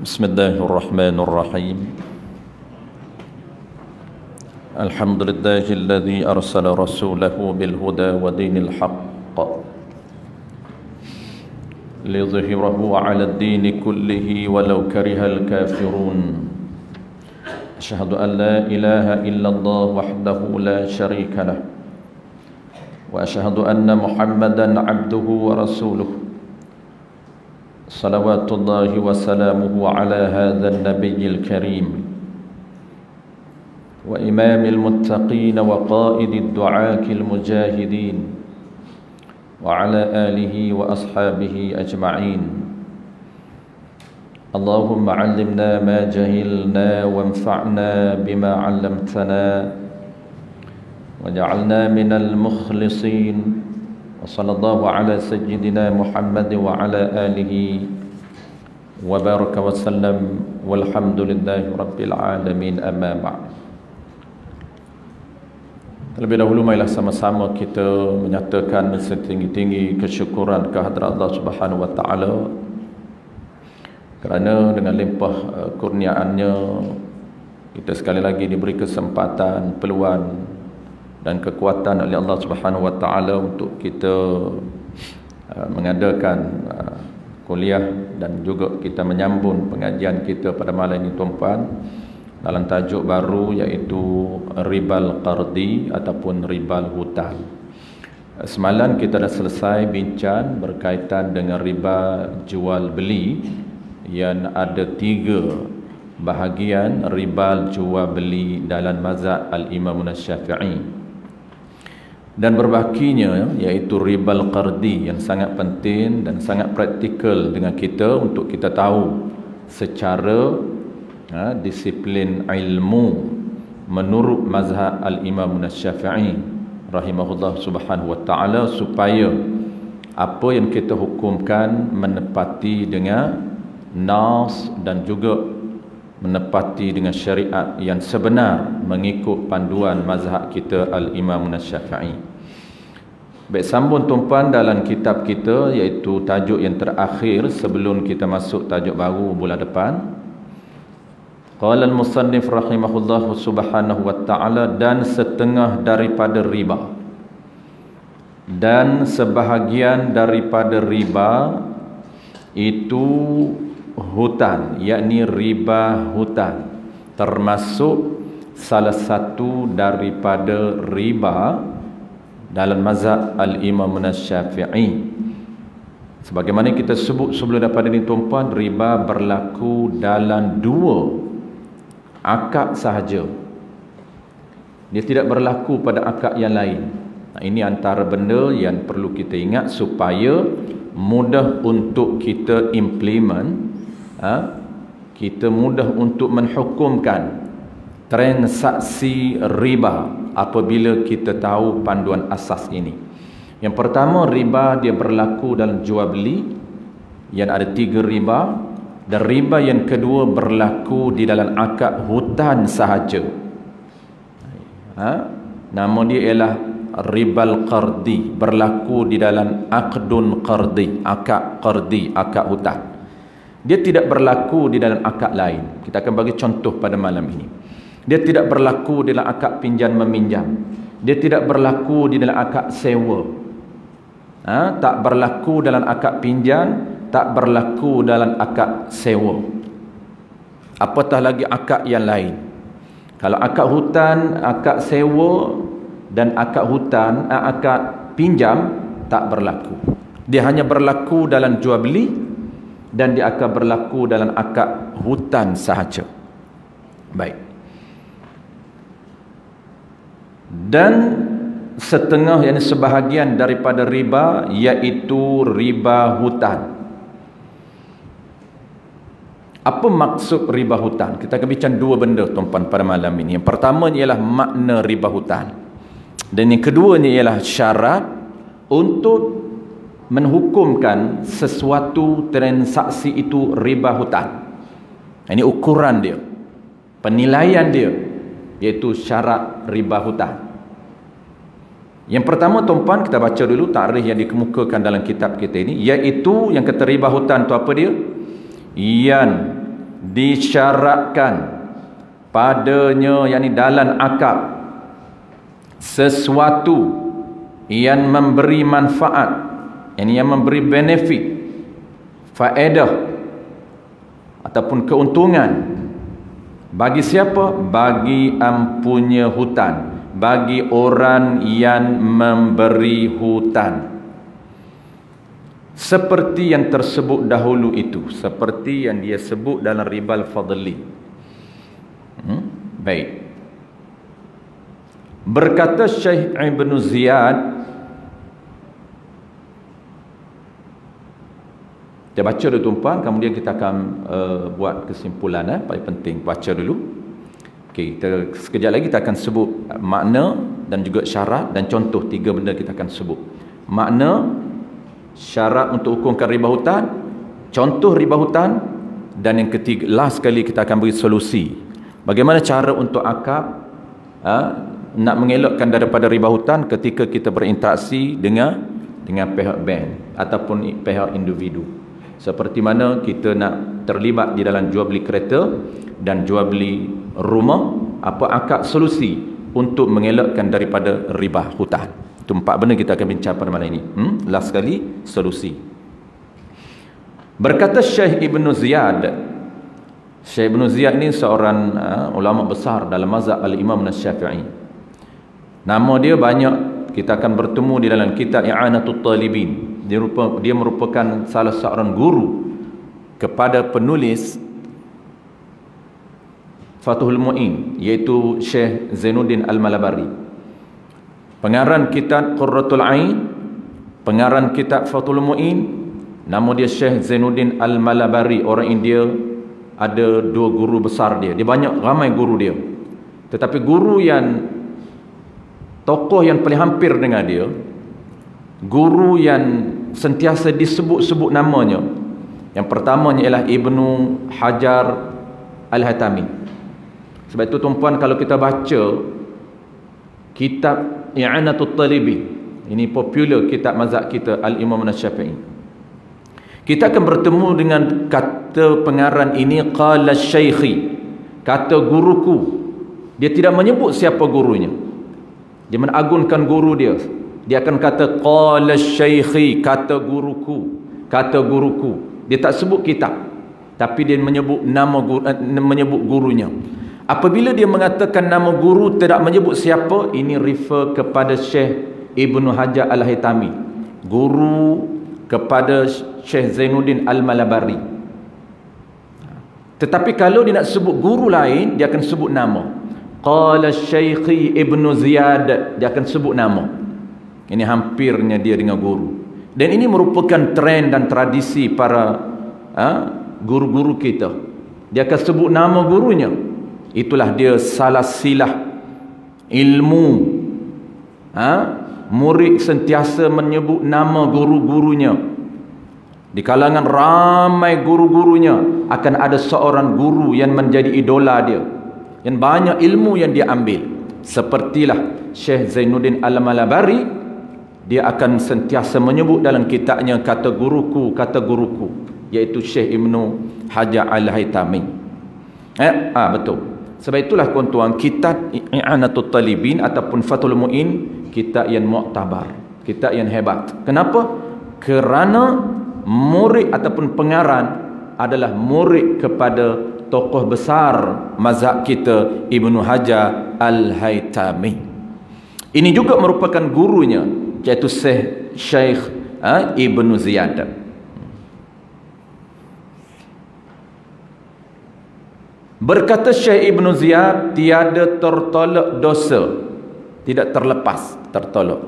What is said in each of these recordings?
بسم الله الرحمن الرحيم الحمد لله الذي أرسل رسوله بالهدى ودين الحق ليظهره على الدين كله ولو كره الكافرون أشهد أن لا إله إلا الله وحده لا شريك له وأشهد أن محمدا عبده ورسوله صلوات الله وسلامه على هذا النبي الكريم وإمام المتقين وقائد الدعاة المجاهدين وعلى آله وأصحابه أجمعين اللهم علمنا ما جهلنا وانفعنا بما علمتنا وجعلنا من المخلصين وصلى الله على سيدنا محمد وعلى آله وبارك وسلم والحمد لله رب العالمين أما بعد. Terlebih dahulu marilah sama-sama kita menyatakan setinggi-tinggi kesyukuran kehadrat Allah Subhanahu wa taala kerana dengan limpah kurniaannya kita sekali lagi diberi kesempatan, peluang dan kekuatan oleh Allah Subhanahu wa taala untuk kita mengadakan kuliah dan juga kita menyambung pengajian kita pada malam ini tuan-puan dalam tajuk baru iaitu ribal qardi ataupun ribal hutang. Semalam kita dah selesai bincang berkaitan dengan riba jual beli yang ada 3 bahagian ribal jual beli dalam mazhab al-Imam Syafi'i. Dan berbahaginya iaitu ribal qardi yang sangat penting dan sangat praktikal dengan kita untuk kita tahu secara disiplin ilmu menurut mazhab al-Imam Syafi'i rahimahullah subhanahu wa ta'ala supaya apa yang kita hukumkan menepati dengan nas dan juga menepati dengan syariat yang sebenar mengikut panduan mazhab kita al-Imam Syafi'i. Baik, sambung tuan-puan dalam kitab kita iaitu tajuk yang terakhir sebelum kita masuk tajuk baru bulan depan. Qala al-musannif rahimahullah subhanahu wa ta'ala, dan setengah daripada riba dan sebahagian daripada riba itu hutang, yakni riba hutang, termasuk salah satu daripada riba dalam mazhab al-Imam Syafi'i. Sebagaimana kita sebut sebelum daripada ini tuan-puan, riba berlaku dalam 2 akad sahaja. Dia tidak berlaku pada akad yang lain. Ini antara benda yang perlu kita ingat supaya mudah untuk kita implement, kita mudah untuk menhukumkan transaksi riba apabila kita tahu panduan asas ini. Yang pertama, riba dia berlaku dalam jual beli yang ada 3 riba, dan riba yang kedua berlaku di dalam akad hutang sahaja. Nama dia ialah ribal qardi, berlaku di dalam aqdun qardi, akad qardi, akad hutang. Dia tidak berlaku di dalam akad lain. Kita akan bagi contoh pada malam ini. Dia tidak berlaku di dalam akad pinjam meminjam. Dia tidak berlaku di dalam akad sewa. Tak berlaku dalam akad pinjam, tak berlaku dalam akad sewa. Apatah lagi akad yang lain. Kalau akad hutang, akad sewa dan akad hutang, akad pinjam tak berlaku. Dia hanya berlaku dalam jual beli dan dia akan berlaku dalam akad hutang sahaja. Baik. Dan setengah, yang sebahagian daripada riba iaitu riba hutang. Apa maksud riba hutang? Kita akan bincang 2 benda tuan-puan pada malam ini. Yang pertama ialah makna riba hutang, dan yang keduanya ialah syarat untuk menhukumkan sesuatu transaksi itu riba hutang. Ini ukuran dia, penilaian dia, iaitu syarat riba hutang. Yang pertama tuan-puan, kita baca dulu takrif yang dikemukakan dalam kitab kita ini, iaitu yang kata riba hutang tu apa dia? Yang disyaratkan padanya, yakni dalam akad, sesuatu yang memberi manfaat, yang memberi benefit, faedah ataupun keuntungan bagi siapa? Bagi empunya hutan, bagi orang yang memberi hutan. Seperti yang tersebut dahulu itu, seperti yang dia sebut dalam ribal fadli. Baik. Berkata Syekh Ibn Ziyad, kita baca dulu tuan-tuan, kemudian kita akan buat kesimpulan. Paling penting baca dulu. Okey, kita sekejap lagi kita akan sebut makna dan juga syarat dan contoh, 3 benda kita akan sebut. Makna, syarat untuk hukumkan riba hutan, contoh riba hutan, dan yang ketiga, last sekali kita akan beri solusi. Bagaimana cara untuk akad nak mengelakkan daripada riba hutan ketika kita berinteraksi dengan pihak bank ataupun pihak individu. Seperti mana kita nak terlibat di dalam jual beli kereta dan jual beli rumah, apa akad solusi untuk mengelakkan daripada riba hutan. Itu 4 benda kita akan bincang pada malam ini. Last sekali, solusi. Berkata Syekh Ibn Ziyad, Syekh Ibn Ziyad ni seorang ulama besar dalam mazhab al-Imam Syafi'i. Nama dia banyak kita akan bertemu di dalam kitab I'anatul Talibin. Dia merupakan salah seorang guru kepada penulis Fathul Mu'in, iaitu Syekh Zainuddin Al-Malabari. Pengarang kitab Qurratul Ain, pengarang kitab Fathul Mu'in, nama dia Syekh Zainuddin Al-Malabari. Orang India, ada 2 guru besar dia. Dia banyak, ramai guru dia. Tetapi guru yang tokoh yang paling hampir dengan dia, guru yang sentiasa disebut-sebut namanya, yang pertamanya ialah Ibnu Hajar Al-Haytami. Sebab itu tuan-puan, kalau kita baca kitab I'anatul Talibin, ini popular kitab mazhab kita Al-Imam Syafi'i, kita akan bertemu dengan kata pengarang ini, qala syaikhi, kata guruku. Dia tidak menyebut siapa gurunya, dia menagungkan guru dia. Dia akan kata qala syaikhi, kata guruku, kata guruku. Dia tak sebut kitab, tapi dia menyebut nama guru, menyebut gurunya. Apabila dia mengatakan nama guru, tidak menyebut siapa, ini refer kepada Syekh Ibnu Hajar Al-Haytami, guru kepada Syekh Zainuddin Al-Malabari. Tetapi kalau dia nak sebut guru lain, dia akan sebut nama. Qala Syaikhi Ibnu Ziyad, dia akan sebut nama. Ini hampirnya dia dengan guru. Dan ini merupakan trend dan tradisi para guru-guru kita. Dia akan sebut nama gurunya. Itulah dia salah silah ilmu. Murid sentiasa menyebut nama guru-gurunya. Di kalangan ramai guru-gurunya, akan ada seorang guru yang menjadi idola dia, yang banyak ilmu yang dia ambil. Sepertilah Syekh Zainuddin Al-Malabari, dia akan sentiasa menyebut dalam kitabnya kata guruku, iaitu Syekh Ibnu Hajar Al-Haytami. Betul. Sebab itulah tuan-tuan, kitab I'anatul Talibin ataupun Fathul Mu'in, kitab yang muktabar, kitab yang hebat. Kenapa? Kerana murid ataupun pengarang adalah murid kepada tokoh besar mazhab kita, Ibnu Hajar Al-Haytami. Ini juga merupakan gurunya, iaitu Syekh Ibnu Ziyad. Berkata Syekh Ibn Ziyad, tiada tertolak dosa, tidak terlepas, tertolak,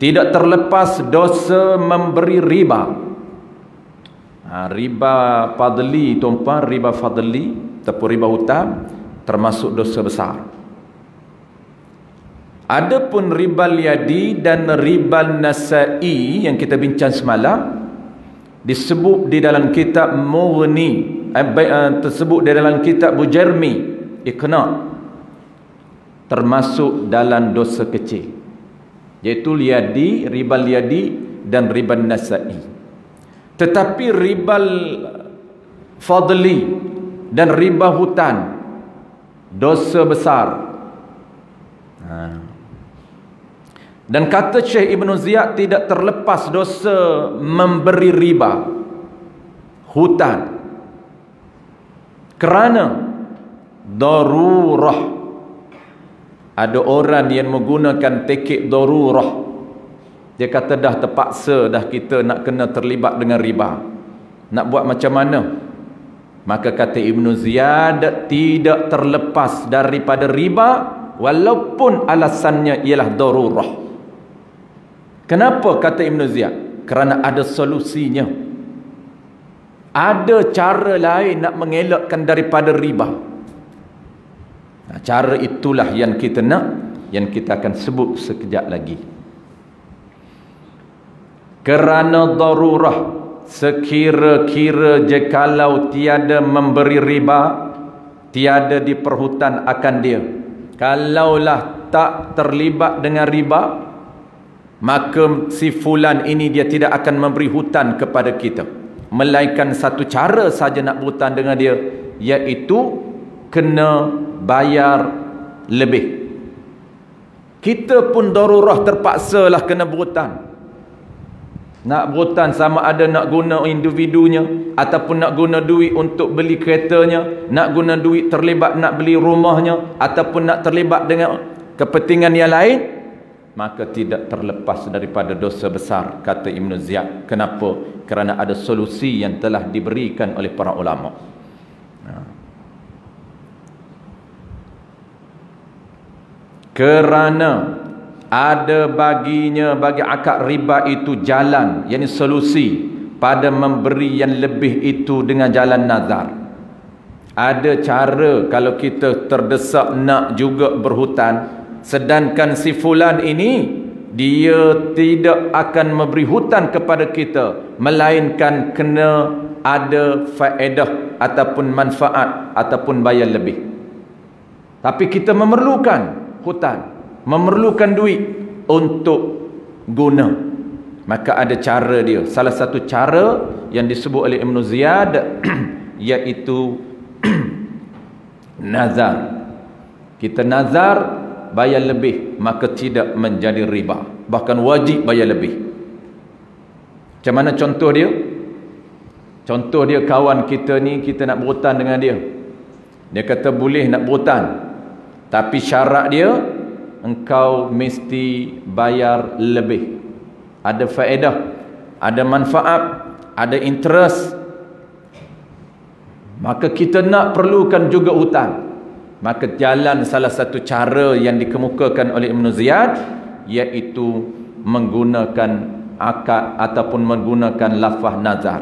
tidak terlepas dosa memberi riba. Riba fadli, tuan-tuan, riba fadli ataupun riba hutang termasuk dosa besar. Adapun ribal yadi dan ribal nasai yang kita bincang semalam, disebut di dalam kitab Mughni, tersebut di dalam kitab Bujarmi Iqna, termasuk dalam dosa kecil, iaitu liadi, ribal yadi dan ribal nasai. Tetapi ribal fadli, dan riba hutang dosa besar. Dan kata Syekh Ibn Ziyad, tidak terlepas dosa memberi riba hutang kerana darurah. Ada orang yang menggunakan tekik darurah. Dia kata dah terpaksa dah kita nak kena terlibat dengan riba. Nak buat macam mana? Maka kata Ibn Ziyad, tidak terlepas daripada riba walaupun alasannya ialah darurah. Kenapa kata Ibn Ziyad? Kerana ada solusinya. Ada cara lain nak mengelakkan daripada riba. Cara itulah yang kita nak, yang kita akan sebut sekejap lagi. Kerana darurah, sekira-kira jikalau tiada memberi riba, tiada diperhutang akan dia. Kalaulah tak terlibat dengan riba, maka si fulan ini dia tidak akan memberi hutang kepada kita, melainkan satu cara saja nak berhutang dengan dia, iaitu kena bayar lebih. Kita pun darurah terpaksalah kena berhutang. Nak berhutang sama ada nak guna individunya ataupun nak guna duit untuk beli keretanya, nak guna duit terlibat nak beli rumahnya, ataupun nak terlibat dengan kepentingan yang lain, maka tidak terlepas daripada dosa besar, kata Ibn Ziyad. Kenapa? Kerana ada solusi yang telah diberikan oleh para ulama. Kerana ada baginya, bagi akad riba itu jalan, yakni solusi pada memberi yang lebih itu dengan jalan nazar. Ada cara kalau kita terdesak nak juga berhutang, sedangkan si fulan ini dia tidak akan memberi hutang kepada kita, melainkan kena ada faedah ataupun manfaat ataupun bayar lebih. Tapi kita memerlukan hutang, memerlukan duit untuk guna, maka ada cara dia. Salah satu cara yang disebut oleh Ibn Ziyad iaitu nazar. Kita nazar bayar lebih, maka tidak menjadi riba, bahkan wajib bayar lebih. Macam mana contoh dia? Contoh dia, kawan kita ni, kita nak berhutang dengan dia. Dia kata boleh nak berhutang, tapi syarat dia engkau mesti bayar lebih. Ada faedah, ada manfaat, ada interest. Maka kita nak perlukan juga hutang. Maka jalan salah satu cara yang dikemukakan oleh Ibn Ziyad iaitu menggunakan akad ataupun menggunakan lafaz nazar.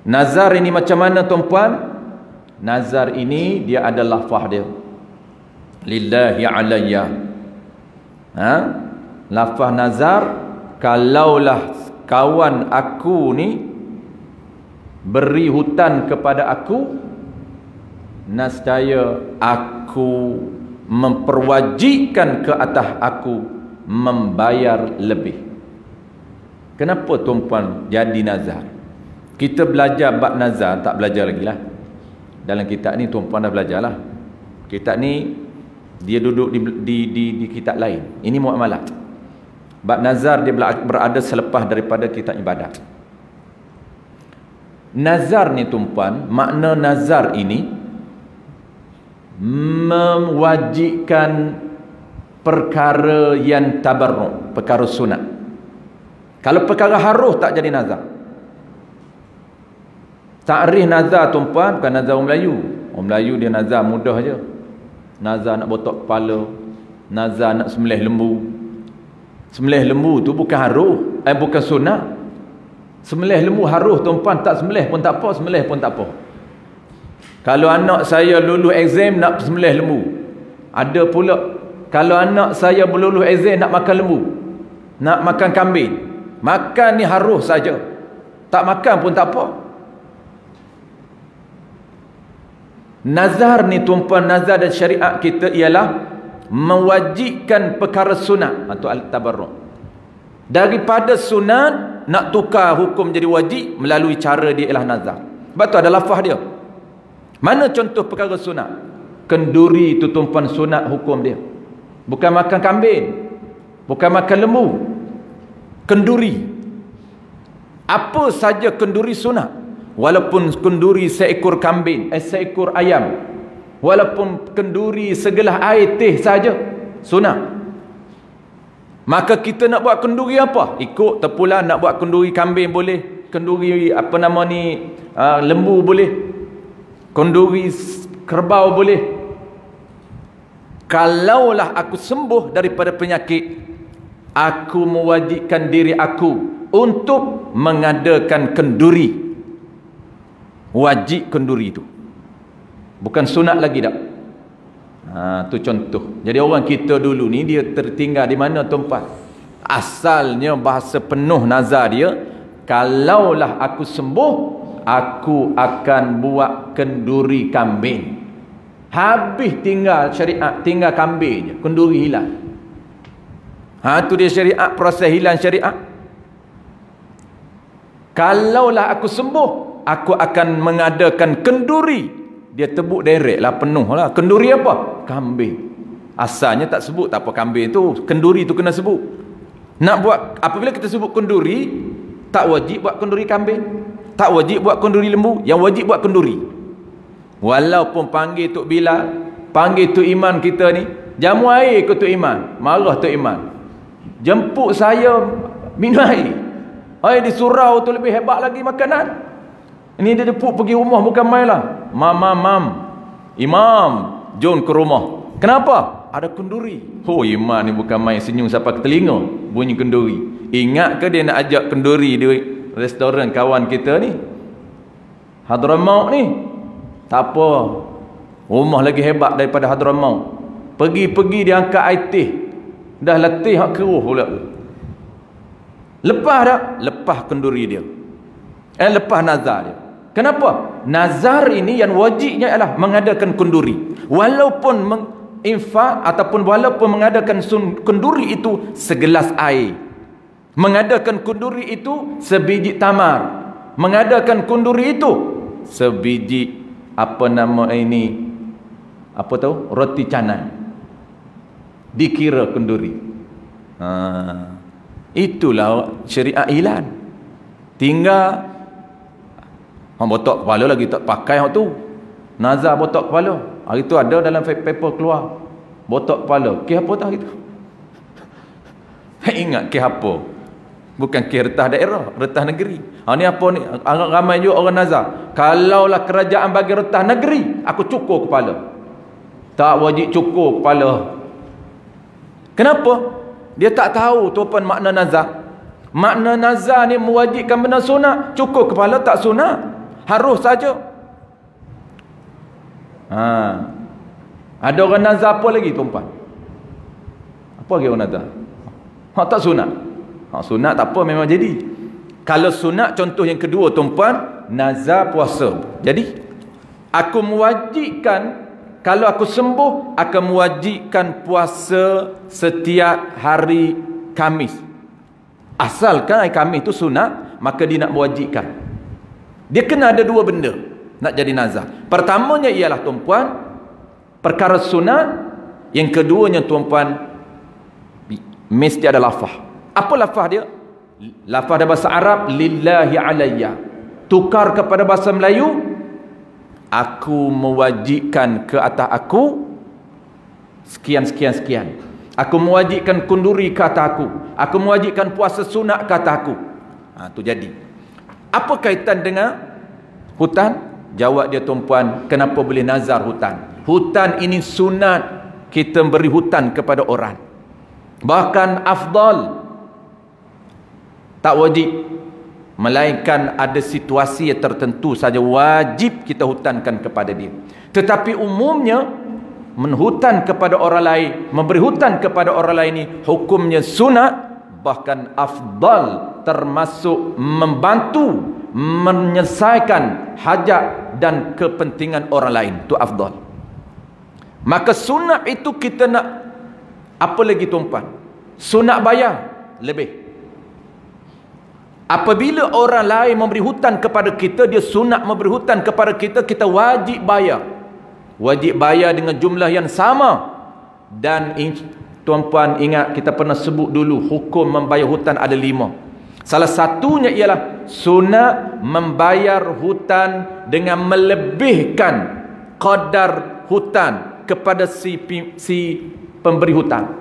Nazar ini macam mana tuan-puan? Nazar ini dia ada lafaz dia. Lillahi alayya. Lafaz nazar, kalaulah kawan aku ni beri hutang kepada aku, nescaya aku memperwajibkan ke atas aku membayar lebih. Kenapa tuan-puan jadi nazar? Kita belajar bab nazar, tak belajar lagi lah. Dalam kitab ni tuan-puan dah belajar lah. Kitab ni dia duduk di kitab lain. Ini muamalat. Bab nazar dia berada selepas daripada kitab ibadat. Nazar ni tuan-puan, makna nazar ini mewajibkan perkara yang tabarruk, perkara sunat. Kalau perkara harus tak jadi nazar. Ta'rif nazar tuan-puan bukan nazar orang Melayu. Orang Melayu dia nazar mudah je. Nazar nak botok kepala, nazar nak sembelih lembu. Sembelih lembu tu bukan haruh, bukan sunat. Sembelih lembu haruh tuan-puan, tak sembelih pun tak apa, sembelih pun tak apa. Kalau anak saya lulus exam nak sembelih lembu. Ada pula kalau anak saya berlulus exam nak makan lembu, nak makan kambing. Makan ni haruh saja. Tak makan pun tak apa. Nazar ni tuan-puan, nazar dan syariat kita ialah mewajibkan perkara sunat atau al-tabarruk. Daripada sunat nak tukar hukum jadi wajib melalui cara dia ialah nazar. Sebab tu ada lafaz dia. Mana contoh perkara sunat? Kenduri itu tuan-puan sunat hukum dia. Bukan makan kambing, bukan makan lembu. Kenduri. Apa saja kenduri sunat. Walaupun kenduri seekor kambing, seekor ayam, walaupun kenduri segelas air teh saja, sunat. Maka kita nak buat kenduri apa? Ikut terpulang nak buat kenduri kambing boleh, kenduri lembu boleh, kenduri kerbau boleh. Kalaulah aku sembuh daripada penyakit, aku mewajibkan diri aku untuk mengadakan kenduri. Wajib kenduri itu. Bukan sunat lagi tak. Tu contoh. Jadi orang kita dulu ni dia tertinggal di mana tuan-puan? Asalnya bahasa penuh nazar dia, kalaulah aku sembuh, aku akan buat kenduri kambing. Habis tinggal syariat, tinggal kambing je, kenduri hilang. Tu dia syariat, proses hilang syariat. Kalaulah aku sembuh, aku akan mengadakan kenduri. Dia tebuk direct lah, penuh lah. Kenduri apa? Kambing. Asalnya tak sebut, tak apa kambing tu. Kenduri tu kena sebut. Nak buat, apabila kita sebut kenduri, tak wajib buat kenduri kambing, tak wajib buat kenduri lembu. Yang wajib buat kenduri. Walaupun panggil Tok Bilal, panggil Tok Iman kita ni, jamu air ke Tok Iman? Marah Tok Iman. Jemput saya minum air. Air di surau tu lebih hebat lagi makanan. Ini dia jemput pergi rumah, bukan main lah. Imam, jom ke rumah. Kenapa? Ada kenduri. Imam ni bukan main, senyum sampai ke telinga bunyi kenduri. Ingat ke dia nak ajak kenduri di restoran kawan kita ni, Hadramaut ni? Tak apa, rumah lagi hebat daripada Hadramaut. Pergi-pergi dia angkat air teh, dah letih hak keruh pula. Lepas dah, lepas kenduri dia, lepas nazar dia. Kenapa? Nazar ini yang wajibnya ialah mengadakan kenduri. Walaupun menginfak ataupun walaupun mengadakan kenduri itu segelas air, mengadakan kenduri itu sebiji tamar, mengadakan kenduri itu sebiji roti canai, dikira kenduri. Itulah syariat hilang. Tinggal botok kepala lagi tak pakai hak tu. Nazar botok kepala. Hari tu ada dalam paper keluar. Botok kepala. Kes apa tak gitu? Ingat kes apa? Bukan kes retah daerah, retah negeri. Ni apa ni? Ramai juga orang nazar. Kalaulah kerajaan bagi retah negeri, aku cukur kepala. Tak wajib cukur kepala. Kenapa? Dia tak tahu tuan makna nazar. Makna nazar ni mewajibkan benda sunat. Cukur kepala tak sunat. Harus saja. Ada orang nazar apa lagi tuan-puan? Apa lagi orang nazar? Tak sunat. Sunat tak apa, memang jadi. Kalau sunat, contoh yang kedua tuan-puan, nazar puasa. Jadi aku mewajibkan, kalau aku sembuh, akan mewajibkan puasa setiap hari Khamis. Asalkan hari Khamis itu sunat, maka dia nak mewajibkan. Dia kena ada dua benda nak jadi nazar. Pertamanya ialah tuan-puan, perkara sunat. Yang keduanya tuan-puan, mesti ada lafaz. Apa lafaz dia? Lafaz dalam bahasa Arab, lillahi alayya. Tukar kepada bahasa Melayu, aku mewajibkan ke atas aku sekian. Aku mewajibkan kenduri ke atas aku. Aku mewajibkan puasa sunat ke atas aku. Tu jadi. Apa kaitan dengan hutan? Jawab dia tuan-puan, kenapa boleh nazar hutan? Hutan ini sunat kita beri hutan kepada orang. Bahkan afdal, tak wajib. Melainkan ada situasi yang tertentu saja wajib kita hutankan kepada dia. Tetapi umumnya menhutan kepada orang lain, memberi hutan kepada orang lain ini hukumnya sunat, bahkan afdal, termasuk membantu menyelesaikan hajat dan kepentingan orang lain. Itu afdal. Maka sunat itu kita nak apa lagi tuan-puan? Sunat bayar lebih. Apabila orang lain memberi hutang kepada kita, dia sunat memberi hutang kepada kita, kita wajib bayar. Wajib bayar dengan jumlah yang sama. Dan tuan-puan ingat, kita pernah sebut dulu, hukum membayar hutang ada 5. Salah satunya ialah sunat membayar hutang dengan melebihkan qadar hutang kepada si pemberi hutang.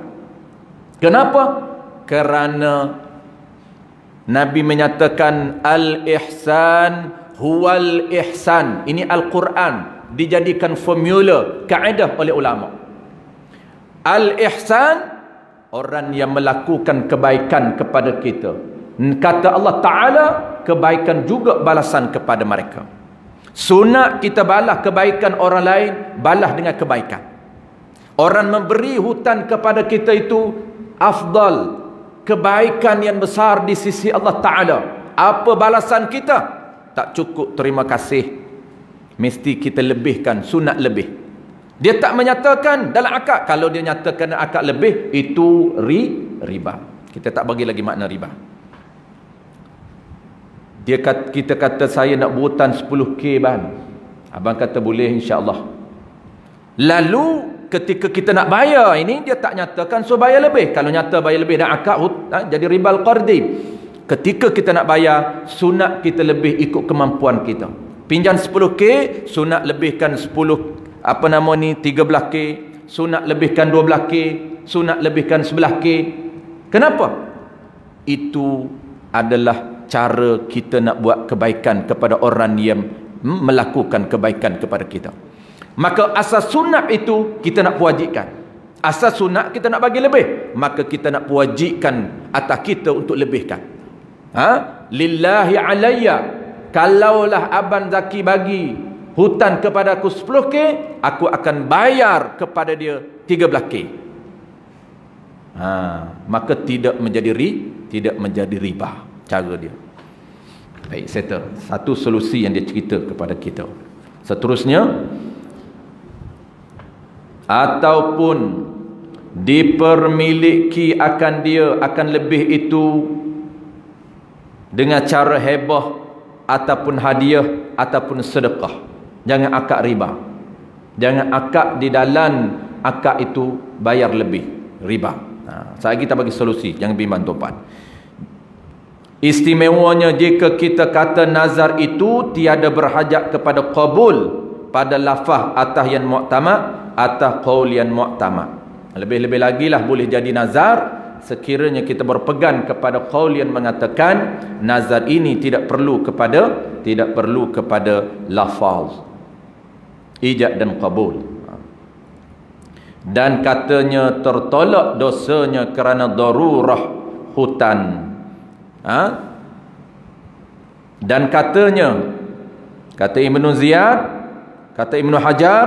Kenapa? Kerana Nabi menyatakan al-ihsan huwal ihsan. Ini Al-Quran dijadikan formula, kaedah oleh ulama. Al-ihsan, orang yang melakukan kebaikan kepada kita. Kata Allah Ta'ala, kebaikan juga balasan kepada mereka. Sunat kita balas kebaikan orang lain, balas dengan kebaikan. Orang memberi hutang kepada kita itu afdal, kebaikan yang besar di sisi Allah Ta'ala. Apa balasan kita? Tak cukup terima kasih, mesti kita lebihkan, sunat lebih. Dia tak menyatakan dalam akad. Kalau dia nyatakan akad lebih, itu riba. Kita tak bagi lagi makna riba. Kita kata saya nak berhutang 10k ban. Abang kata boleh insya-Allah. Lalu ketika kita nak bayar ini, dia tak nyatakan so bayar lebih. Kalau nyata bayar lebih dan akad jadi ribal qardi. Ketika kita nak bayar, sunat kita lebih ikut kemampuan kita. Pinjam 10k, sunat lebihkan 13k, sunat lebihkan 12k, sunat lebihkan 11k. Kenapa? Itu adalah cara kita nak buat kebaikan kepada orang yang melakukan kebaikan kepada kita. Maka asas sunat itu kita nak wajibkan. Asas sunat kita nak bagi lebih, maka kita nak wajibkan atas kita untuk lebihkan. Lillahi alayya, kalaulah Abang Zaki bagi hutang kepada aku 10k, aku akan bayar kepada dia 13k. Maka tidak menjadi riba cara dia. Baik, settle. Satu solusi yang dia cerita kepada kita. Seterusnya, ataupun dipermiliki akan dia, akan lebih itu dengan cara hebah ataupun hadiah ataupun sedekah. Jangan akad riba. Jangan akad di dalam akad itu bayar lebih, riba. Saya kita bagi solusi, jangan bimbang tuan. Istimewanya jika kita kata nazar itu tiada berhajat kepada qabul pada lafaz atas yang mu'tamad, atas qaul yang mu'tamad. Lebih-lebih lagi lah boleh jadi nazar sekiranya kita berpegang kepada qaul yang mengatakan nazar ini tidak perlu kepada lafaz ijab dan qabul. Dan katanya tertolak dosanya kerana darurah hutan. Dan katanya, kata Ibnu Ziyad, kata Ibnu Hajar,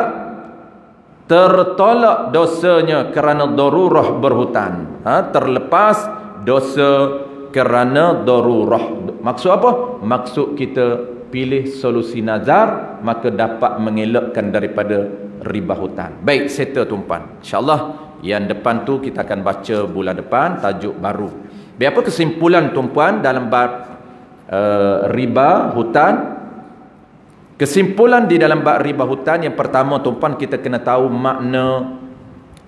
tertolak dosanya kerana darurah berhutan. Terlepas dosa kerana darurah. Maksud apa? Maksud kita pilih solusi nazar, maka dapat mengelakkan daripada riba hutan. Baik, settle tuan-puan. InsyaAllah yang depan tu kita akan baca bulan depan, tajuk baru. Biar apa kesimpulan tuan-puan dalam bab riba hutan? Kesimpulan di dalam bab riba hutan, yang pertama tuan-puan, kita kena tahu makna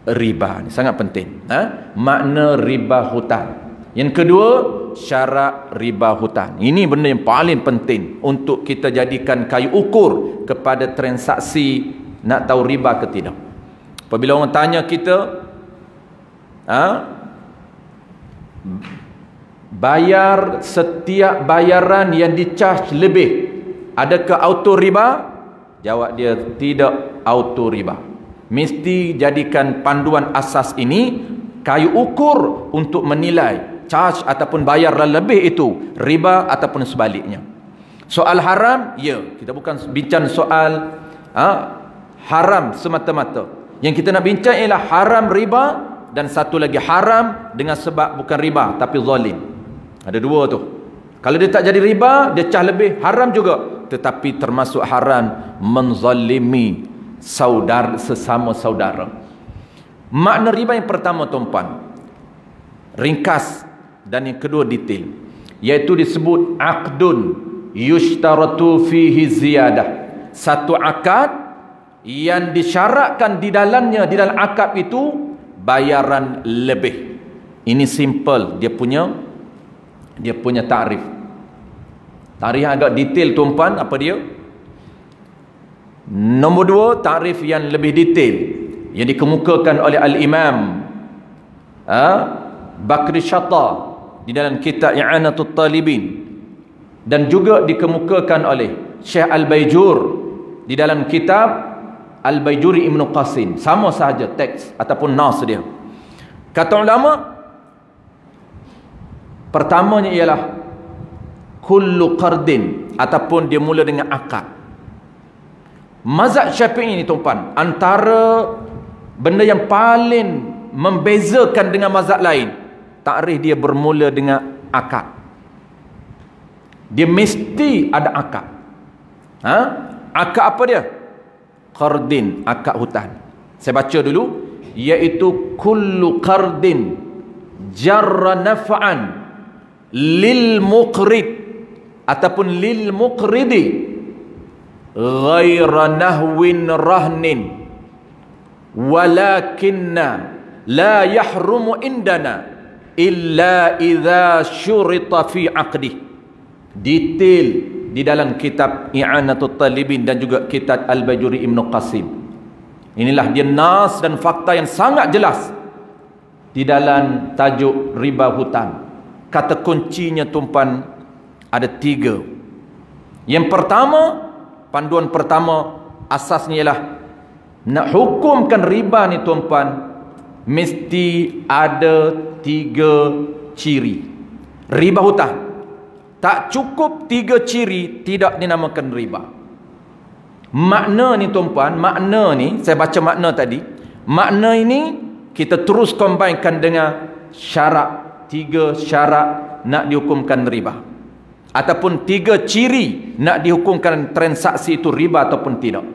riba. Ini sangat penting. Makna riba hutan. Yang kedua, syarat riba hutan. Ini benda yang paling penting untuk kita jadikan kayu ukur kepada transaksi nak tahu riba ke tidak. Apabila orang tanya kita, bayar setiap bayaran yang di-charge lebih, adakah auto riba? Jawab dia, tidak auto riba. Mesti jadikan panduan asas ini kayu ukur untuk menilai charge ataupun bayaran lebih itu riba ataupun sebaliknya. Soal haram, ya, kita bukan bincang soal haram semata-mata. Yang kita nak bincang ialah haram riba, dan satu lagi haram dengan sebab bukan riba tapi zalim. Ada dua tu. Kalau dia tak jadi riba, dia cah lebih, haram juga, tetapi termasuk haram menzalimi sesama saudara. Makna riba yang pertama tuan-puan, ringkas, dan yang kedua detail. iaitu disebut aqdun yushtaratu fihi ziyadah. Satu akad yang disyaratkan di dalamnya, di dalam akad itu bayaran lebih. Ini simple dia punya takrif. Takrif agak detail tuan-puan, apa dia? Nombor dua, takrif yang lebih detail yang dikemukakan oleh Al-Imam Bakri Shatta di dalam kitab I'anatul Talibin, dan juga dikemukakan oleh Syekh Al-Baijur di dalam kitab Al-Baijuri Ibn Qasim. Sama sahaja teks ataupun nas dia. Kata ulama, pertamanya ialah kullu qardin, ataupun dia mula dengan akad. Mazhab Syafi'i ni tuan-puan, antara benda yang paling membezakan dengan mazhab lain, takrif dia bermula dengan akad. Dia mesti ada akad. Akad apa dia? Qardin, akad hutan. Saya baca dulu, iaitu kullu qardin jarra naf'an lil muqrid ataupun lil muqridi ghaira nahwin rahnin walakinna la yahrumu indana illa idza syurita fi aqdi. Detail di dalam kitab I'anatul Talibin dan juga kitab Al-Baijuri Ibn Qasim. Inilah dia nas dan fakta yang sangat jelas di dalam tajuk riba hutan. Kata kuncinya tuan-puan ada 3. Yang pertama, panduan pertama asasnya ialah nak hukumkan riba ni tuan-puan, mesti ada 3 ciri. Riba hutan tak cukup 3 ciri, tidak dinamakan riba. Makna ni tuan-puan, makna ni saya baca makna tadi. Makna ini kita terus combinekan dengan syarat, 3 syarat nak dihukumkan riba, ataupun 3 ciri nak dihukumkan transaksi itu riba ataupun tidak.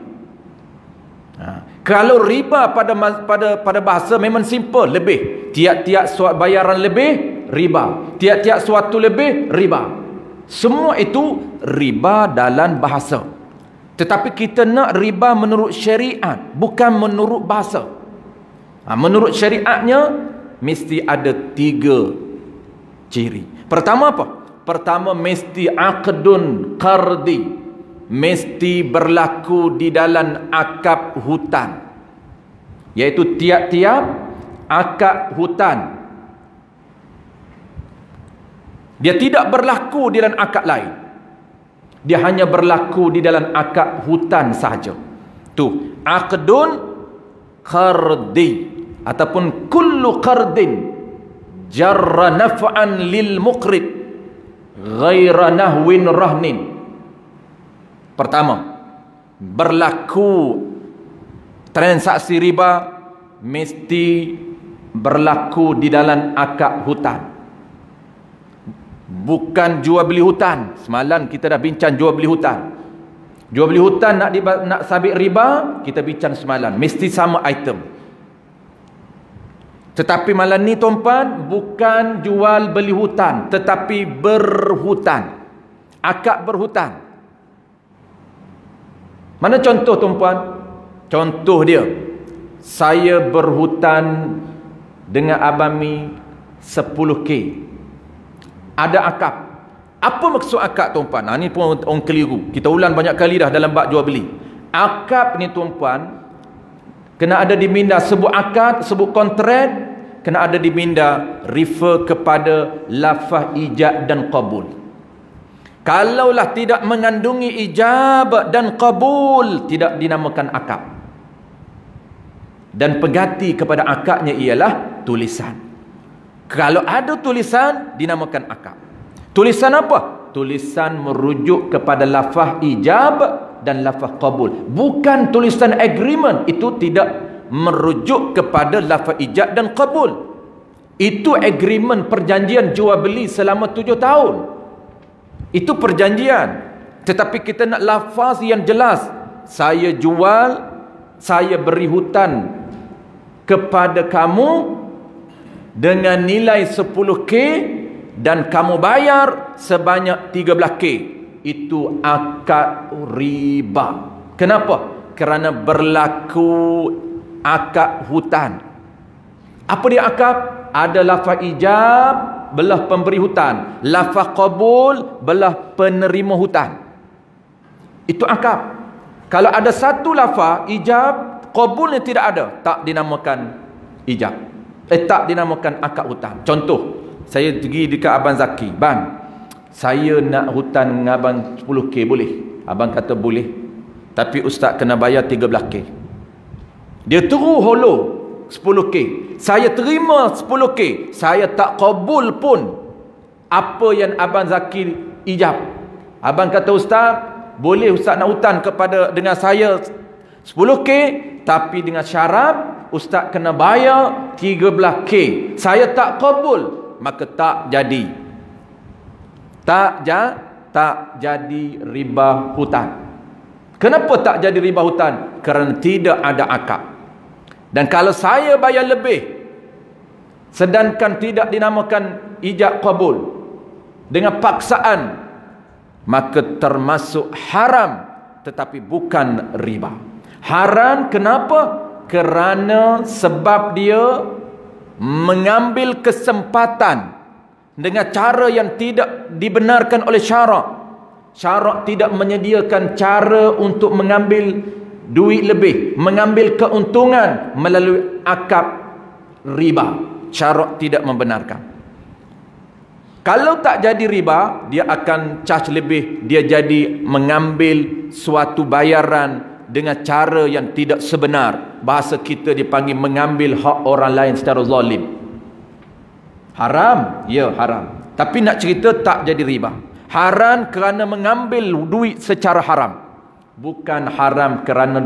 Kalau riba pada bahasa memang simple, lebih. Tiap-tiap bayaran lebih, riba. Tiap-tiap suatu lebih, riba. Semua itu riba dalam bahasa. Tetapi kita nak riba menurut syariat, bukan menurut bahasa. Menurut syariatnya mesti ada 3 ciri. Pertama apa? Pertama, mesti aqdun qardi, mesti berlaku di dalam akad hutan, iaitu tiap-tiap akad hutan dia tidak berlaku di dalam akad lain, dia hanya berlaku di dalam akad hutan sahaja. Tu aqdun qardi ataupun kullu qardin jarra naf'an lil muqrid ghaira nahwin rahnin. Pertama, berlaku transaksi riba mesti berlaku di dalam akad hutan, bukan jual beli hutan. Semalam kita dah bincang jual beli hutan. Jual beli hutan nak sabit riba, kita bincang semalam, mesti sama item. Tetapi malam ni tuan-puan, bukan jual beli hutan, tetapi berhutan, akad berhutan. Mana contoh tuan-puan? Contoh dia, saya berhutan dengan Abang Mi 10K. Ada akad. Apa maksud akad tuan-puan? Ni pun orang keliru. Kita ulang banyak kali dah dalam bab jual beli. Akad ni tuan-puan kena ada di minda, sebut akad, sebut kontrak, kena ada di minda refer kepada lafaz ijab dan qabul. Kalaulah tidak mengandungi ijab dan qabul, tidak dinamakan akad. Dan pengganti kepada akadnya ialah tulisan. Kalau ada tulisan, dinamakan akad. Tulisan apa? Tulisan merujuk kepada lafaz ijab dan lafaz qabul. Bukan tulisan agreement, itu tidak merujuk kepada lafaz ijab dan qabul. Itu agreement, perjanjian jual beli selama 7 tahun. Itu perjanjian. Tetapi kita nak lafaz yang jelas. Saya jual, saya beri hutan kepada kamu dengan nilai 10K, dan kamu bayar sebanyak 13K. Itu akad riba. Kenapa? Kerana berlaku akad hutan. Apa dia akad? Ada lafaz ijab belah pemberi hutan, lafaz qabul belah penerima hutan. Itu akad. Kalau ada satu lafaz ijab, qabulnya tidak ada, tak dinamakan ijab. Tak dinamakan akad hutan. Contoh, saya pergi dekat Abang Zaki, "Bang, saya nak hutan dengan abang 10K, boleh?" Abang kata boleh, tapi ustaz kena bayar 13K. Dia terus hollow 10K. Saya terima 10K, saya tak qabul pun apa yang Abang Zaki ijab. Abang kata, "Ustaz, boleh ustaz nak hutan dengan saya 10K, tapi dengan syarat ustaz kena bayar 13K." Saya tak qabul, maka tak jadi. Tak jadi riba hutan. Kenapa tak jadi riba hutan? Kerana tidak ada akad. Dan kalau saya bayar lebih, sedangkan tidak dinamakan ijab qabul, dengan paksaan, maka termasuk haram, tetapi bukan riba. Haram kenapa? Kerana sebab dia mengambil kesempatan dengan cara yang tidak dibenarkan oleh syarak. Syarak tidak menyediakan cara untuk mengambil duit lebih, mengambil keuntungan melalui akad riba. Syarak tidak membenarkan. Kalau tak jadi riba, dia akan charge lebih. Dia jadi mengambil suatu bayaran dengan cara yang tidak sebenar. Bahasa kita dipanggil mengambil hak orang lain secara zalim. Haram? Ya, haram. Tapi nak cerita tak jadi riba. Haram kerana mengambil duit secara haram. Bukan haram kerana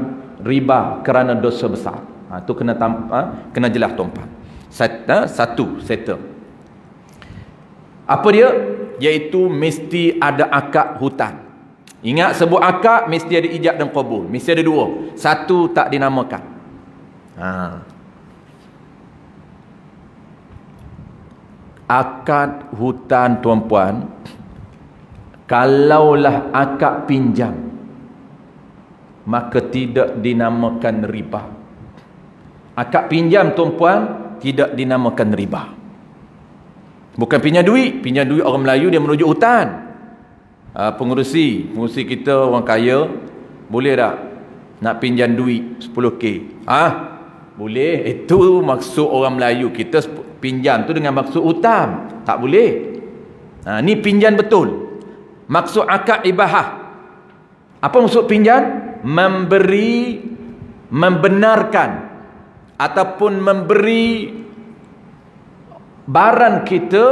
riba, kerana dosa besar. Itu kena jelas tuan-puan. Satu, settle. Apa dia? Iaitu mesti ada akad hutan. Ingat, sebut akad mesti ada ijab dan qabul. Mesti ada dua. Satu tak dinamakan. Akad hutan tuan-puan, kalaulah akad pinjam, maka tidak dinamakan riba. Akad pinjam tuan-puan tidak dinamakan riba. Bukan pinjam duit orang Melayu dia merujuk hutan. Pengurusi kita orang kaya, boleh tak nak pinjam duit 10K? Boleh. Itu maksud orang Melayu. Kita pinjam tu dengan maksud hutang. Tak boleh. Ni pinjam betul. Maksud akad ibahah. Apa maksud pinjam? Memberi, membenarkan ataupun memberi barang kita,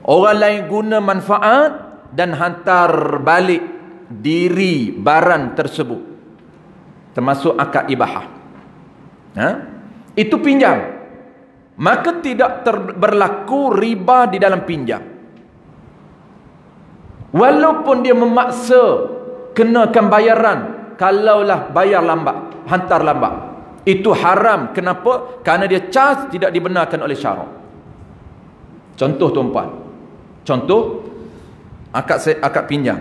orang lain guna manfaat dan hantar balik diri barang tersebut. Termasuk akad ibahah. Itu pinjam. Maka tidak berlaku riba di dalam pinjam. Walaupun dia memaksa kenakan bayaran, kalaulah bayar lambat, hantar lambat, itu haram. Kenapa? Kerana dia charge tidak dibenarkan oleh syarak. Contoh tuan-puan, contoh akad pinjam.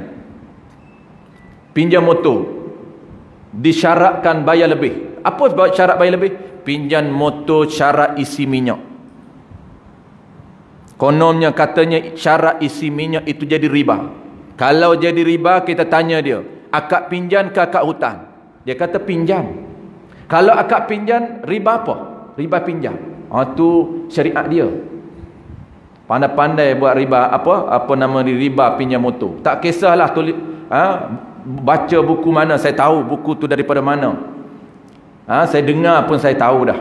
Pinjam motor disyaratkan bayar lebih. Apa syarat bayar lebih? Pinjam motor syarat isi minyak. Kononnya katanya syarat isi minyak itu jadi riba. Kalau jadi riba, kita tanya dia, akad pinjam ke akad hutang? Dia kata pinjam. Kalau akad pinjam, riba apa? Riba pinjam. Itu syariat dia. Pandai-pandai buat riba, apa nama riba pinjam motor. Tak kisahlah baca buku mana, saya tahu buku tu daripada mana. Saya dengar pun saya tahu dah.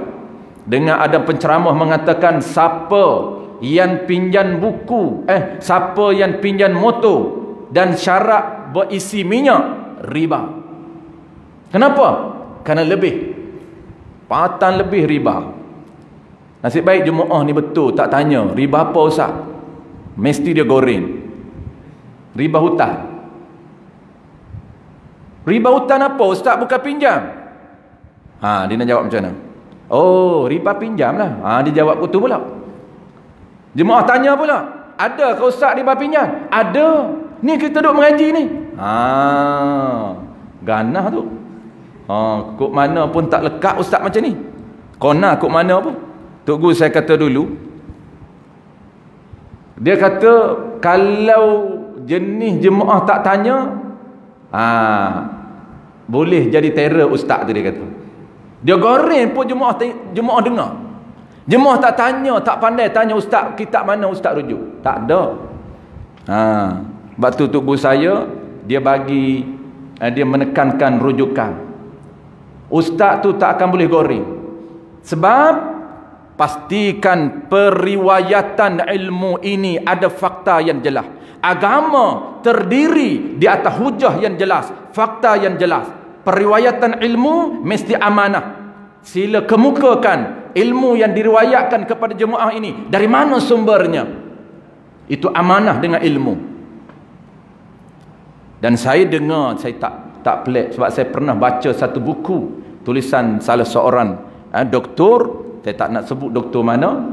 Dengar ada penceramah mengatakan siapa yang pinjam buku, siapa yang pinjam motor dan syarat berisi minyak, riba. Kenapa? Kerana lebih. Patan lebih riba. Nasib baik jemaah ni betul, tak tanya riba apa ustaz. Mesti dia goreng. Riba hutang. Riba hutang apa ustaz? Bukan pinjam. Dia nak jawab macam mana? Oh, riba pinjam lah. Dia jawab betul pula. Jemaah tanya pula, Ada ke ustaz riba pinjam? Ada. Ni kita duduk mengaji ni. Ganah tu. Kok mana pun tak lekat ustaz macam ni. Kona kok mana pun. Tok Guru saya kata dulu, dia kata kalau jenis jemaah tak tanya, boleh jadi terror ustaz tu, dia kata. Dia goreng pun jemaah dengar. Jemaah tak tanya, tak pandai tanya ustaz kitab mana ustaz rujuk. Tak ada. Sebab tu Tok Guru saya dia bagi dia menekankan rujukan. Ustaz tu tak akan boleh goreng. Sebab pastikan periwayatan ilmu ini ada fakta yang jelas. Agama terdiri di atas hujah yang jelas, fakta yang jelas. Periwayatan ilmu mesti amanah. Sila kemukakan ilmu yang diriwayatkan kepada jemaah ini, dari mana sumbernya. Itu amanah dengan ilmu. Dan saya dengar, saya tak pelik sebab saya pernah baca satu buku tulisan salah seorang doktor, saya tak nak sebut doktor mana,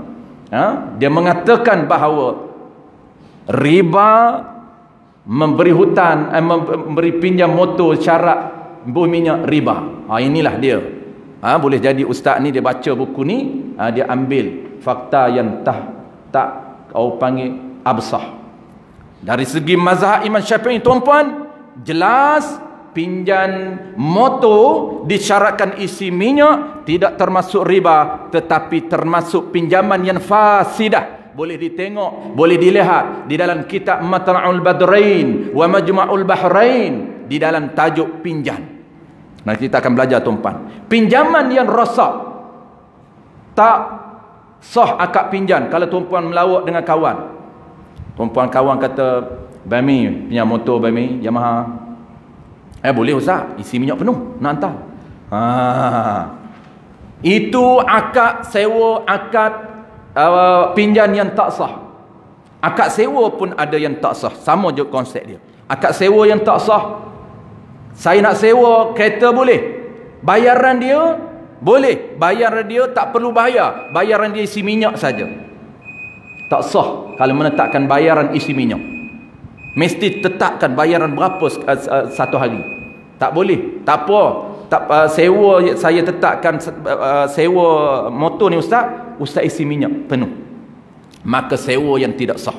dia mengatakan bahawa riba memberi hutang, memberi pinjam motor syarat buih minyak riba. Inilah dia. Boleh jadi ustaz ni dia baca buku ni, dia ambil fakta yang tak kau panggil absah. Dari segi mazhab Imam Syafi'i tuan-puan, jelas pinjam motor disyaratkan isi minyak tidak termasuk riba, tetapi termasuk pinjaman yang fasidah. Boleh ditengok, boleh dilihat di dalam kitab Matla'ul Badrain wa Majma'ul Bahrain, di dalam tajuk pinjam. Nah, kita akan belajar tuan-puan. Pinjaman yang rosak, tak sah akad pinjam. Kalau tuan-puan melawak dengan kawan, tuan-puan kawan kata, Bami pinjam motor Bami Yamaha. Boleh ustaz, isi minyak penuh nak hantar. Itu akad sewa, akad pinjam yang tak sah. Akad sewa pun ada yang tak sah. Sama je konsep dia. Akad sewa yang tak sah, saya nak sewa kereta boleh, bayaran dia boleh, bayaran dia tak perlu bayar, bayaran dia isi minyak saja. Tak sah kalau menetapkan bayaran isi minyak. Mesti tetapkan bayaran berapa satu hari. Tak boleh. Tak apa. Sewa saya tetapkan sewa motor ni ustaz isi minyak penuh. Maka sewa yang tidak sah.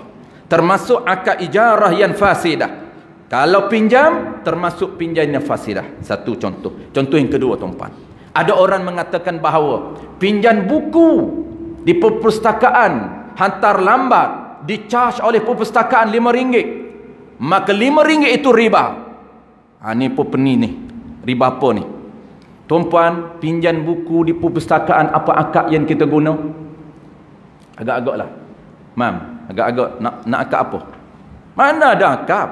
Termasuk akad ijarah yang fasidah. Kalau pinjam termasuk pinjam yang fasidah. Satu contoh. Contoh yang kedua tuan-puan. Ada orang mengatakan bahawa pinjam buku di perpustakaan hantar lambat dicharge oleh perpustakaan RM5. Maka RM5 itu riba. Ni peni ni. Riba apa ni? Tuan-puan, pinjam buku di perpustakaan, apa akad yang kita guna? Agak-agak lah. Mam, agak-agak nak akad apa? Mana ada akad?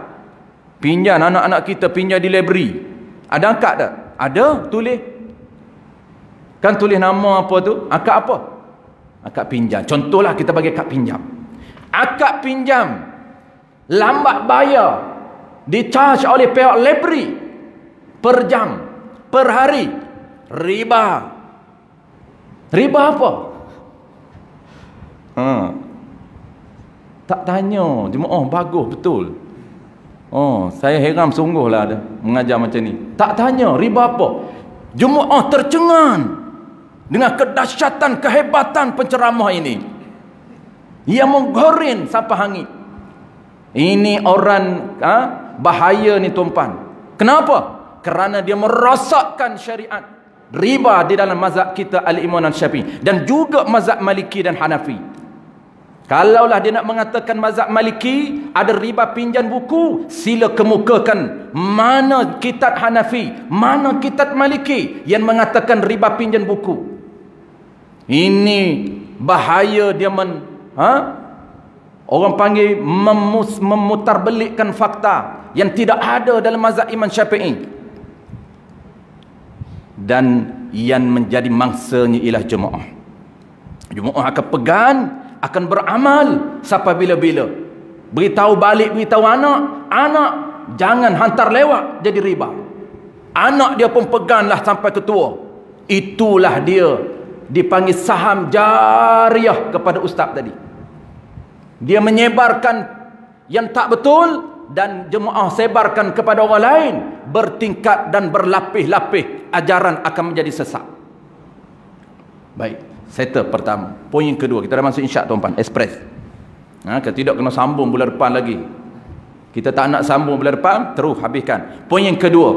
Pinjam anak-anak kita pinjam di library. Ada akad tak? Ada, tulis. Kan tulis nama apa tu? Akad apa? Akad pinjam. Contohlah kita bagi akad pinjam. Akad pinjam lambat bayar dicharge oleh pihak library per jam, per hari, riba. Riba apa? Tak tanya jemaah, bagus betul. Saya heran sungguhlah ada mengajar macam ni. Tak tanya riba apa. Jemaah tercengang dengan kedahsyatan, kehebatan penceramah ini. Ia menggoreng sampai hangit. Ini orang bahaya ni tuan-puan. Kenapa? Kerana dia merosakkan syariat riba di dalam mazhab kita Al-Imam Syafi'i dan juga mazhab Maliki dan Hanafi. Kalaulah dia nak mengatakan mazhab Maliki ada riba pinjam buku, sila kemukakan mana kitab Hanafi, mana kitab Maliki yang mengatakan riba pinjam buku. Ini bahaya dia orang panggil memutarbelikkan fakta yang tidak ada dalam mazhab Imam Syafi'i. Dan yang menjadi mangsanya ialah jemaah. Jemaah akan pegang, akan beramal sampai bila-bila. Beritahu balik, beritahu anak jangan hantar lewat jadi riba. Anak dia pun peganglah sampai ketua. Itulah dia dipanggil saham jariah kepada ustaz tadi. Dia menyebarkan yang tak betul dan jemaah sebarkan kepada orang lain, bertingkat dan berlapis-lapis, ajaran akan menjadi sesat. Baik, settle pertama. Poin yang kedua, kita dah masuk insya tuan-tuan, express. Kalau tidak kena sambung bulan depan lagi. Kita tak nak sambung bulan depan, terus habiskan. Poin yang kedua,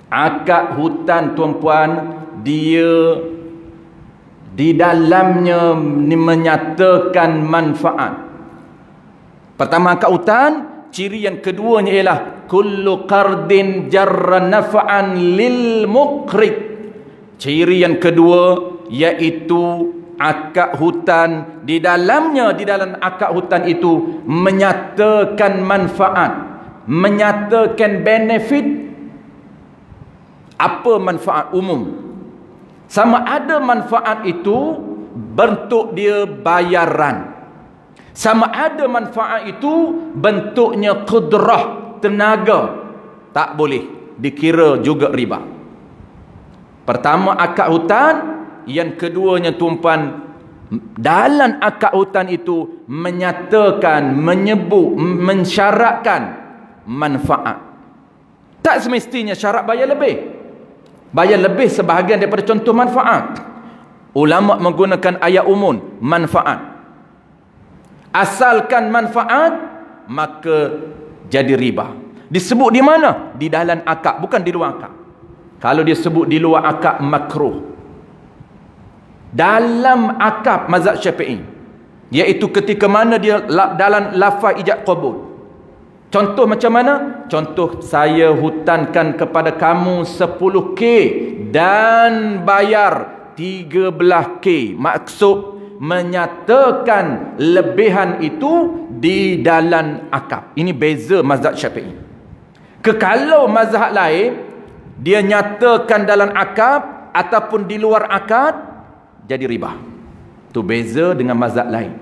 akad hutan tuan-puan, dia di dalamnya menyatakan manfaat. Pertama, akad hutan. Ciri yang keduanya ialah kullu qardin jarra naf'an lil muqrid. Ciri yang kedua iaitu akad hutan, di dalam akad hutan itu menyatakan manfaat, menyatakan benefit. Apa manfaat umum? Sama ada manfaat itu bentuk dia bayaran, sama ada manfaat itu bentuknya qudrah, tenaga, tak boleh dikira juga riba. Pertama akad hutan, yang keduanya tuan-puan, dalam akad hutan itu menyatakan, menyebut, mensyaratkan manfaat. Tak semestinya syarat bayar lebih. Bayar lebih sebahagian daripada contoh manfaat. Ulama menggunakan ayat umum, manfaat. Asalkan manfaat, maka jadi riba. Disebut di mana? Di dalam akad, bukan di luar akad. Kalau dia sebut di luar akad, makruh. Dalam akad mazhab Syafi'i, iaitu ketika mana dia dalam lafaz ijab qabul. Contoh macam mana? Contoh, saya hutankan kepada kamu 10K dan bayar 13K. Maksud menyatakan lebihan itu di dalam akad. Ini beza mazhab Syafi'i. Kalau mazhab lain, dia nyatakan dalam akad ataupun di luar akad, jadi riba. Itu beza dengan mazhab lain.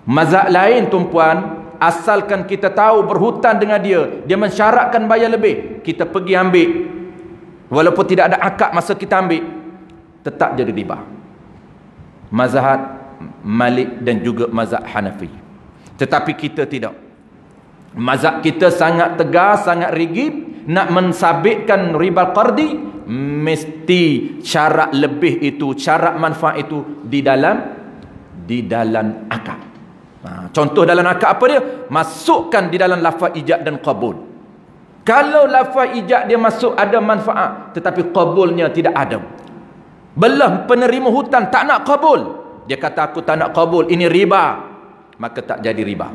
Mazhab lain tuan-puan, asalkan kita tahu berhutang dengan dia, dia mensyaratkan bayar lebih, kita pergi ambil, walaupun tidak ada akad masa kita ambil, tetap jadi riba. Mazhab Malik dan juga mazhab Hanafi. Tetapi kita tidak. Mazhab kita sangat tegas, sangat rigid, nak mensabitkan riba qardi, mesti syarat lebih itu, syarat manfaat itu di dalam akad. Contoh dalam akad apa dia? Masukkan di dalam lafaz ijab dan qabul. Kalau lafaz ijab dia masuk ada manfaat, tetapi qabulnya tidak ada, belah penerima hutang tak nak qabul, dia kata aku tak nak qabul, ini riba, maka tak jadi riba.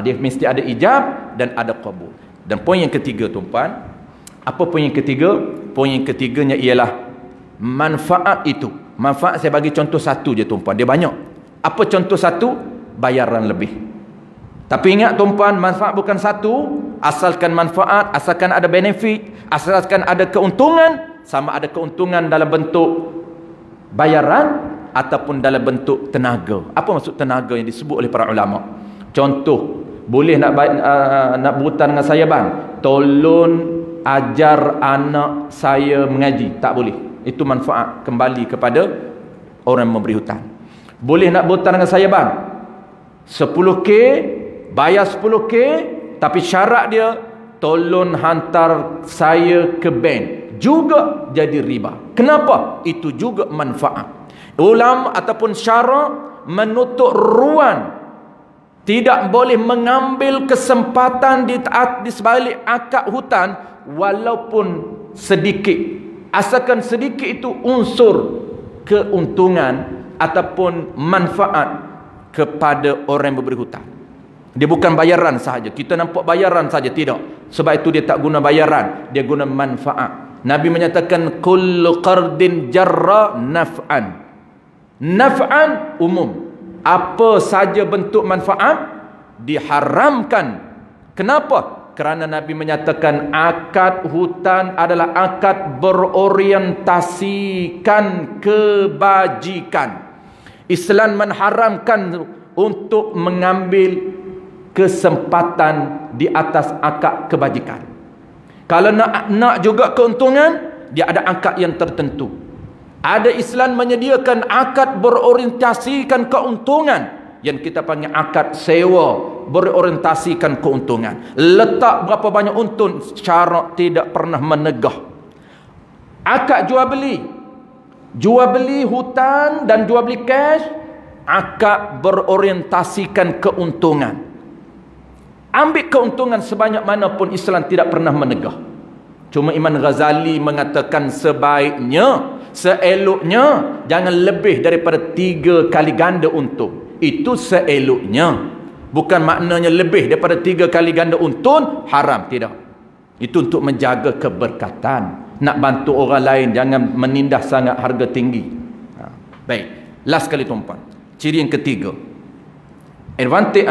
Dia mesti ada ijab dan ada qabul. Dan poin yang ketiga tuan-puan, apa poin yang ketiga? Poin yang ketiganya ialah manfaat itu. Manfaat saya bagi contoh satu je tuan-puan, dia banyak. Apa contoh satu? Bayaran lebih. Tapi ingat tuan-puan, manfaat bukan satu. Asalkan manfaat, asalkan ada benefit, asalkan ada keuntungan, sama ada keuntungan dalam bentuk bayaran ataupun dalam bentuk tenaga. Apa maksud tenaga yang disebut oleh para ulama? Contoh, boleh nak berhutang dengan saya bang, tolong ajar anak saya mengaji. Tak boleh. Itu manfaat kembali kepada orang yang memberi hutang. Boleh nak berhutang dengan saya bang, 10K, bayar 10K, tapi syarat dia tolong hantar saya ke bank, juga jadi riba. Kenapa? Itu juga manfaat. Ulama ataupun syarak menutup ruang, tidak boleh mengambil kesempatan di sebalik akad hutan walaupun sedikit, asalkan sedikit itu unsur keuntungan ataupun manfaat kepada orang yang memberi hutang. Dia bukan bayaran sahaja. Kita nampak bayaran sahaja, tidak. Sebab itu dia tak guna bayaran, dia guna manfaat. Nabi menyatakan kullu qardin jarra naf'an. Naf'an umum. Apa saja bentuk manfaat diharamkan. Kenapa? Kerana Nabi menyatakan akad hutan adalah akad berorientasikan kebajikan. Islam mengharamkan untuk mengambil kesempatan di atas akad kebajikan. Kalau nak juga keuntungan, dia ada akad yang tertentu. Ada Islam menyediakan akad berorientasikan keuntungan, yang kita panggil akad sewa, berorientasikan keuntungan. Letak berapa banyak untung, syarak tidak pernah menegah. Akad jual beli hutan dan jual beli cash, akad berorientasikan keuntungan. Ambil keuntungan sebanyak mana pun, Islam tidak pernah menegah. Cuma Imam Ghazali mengatakan seeloknya jangan lebih daripada 3 kali ganda untung. Itu seeloknya. Bukan maknanya lebih daripada 3 kali ganda untung haram, tidak. Itu untuk menjaga keberkatan. Nak bantu orang lain, jangan menindas sangat harga tinggi. Baik, last kali tuan-puan. Ciri yang ketiga. Advantage,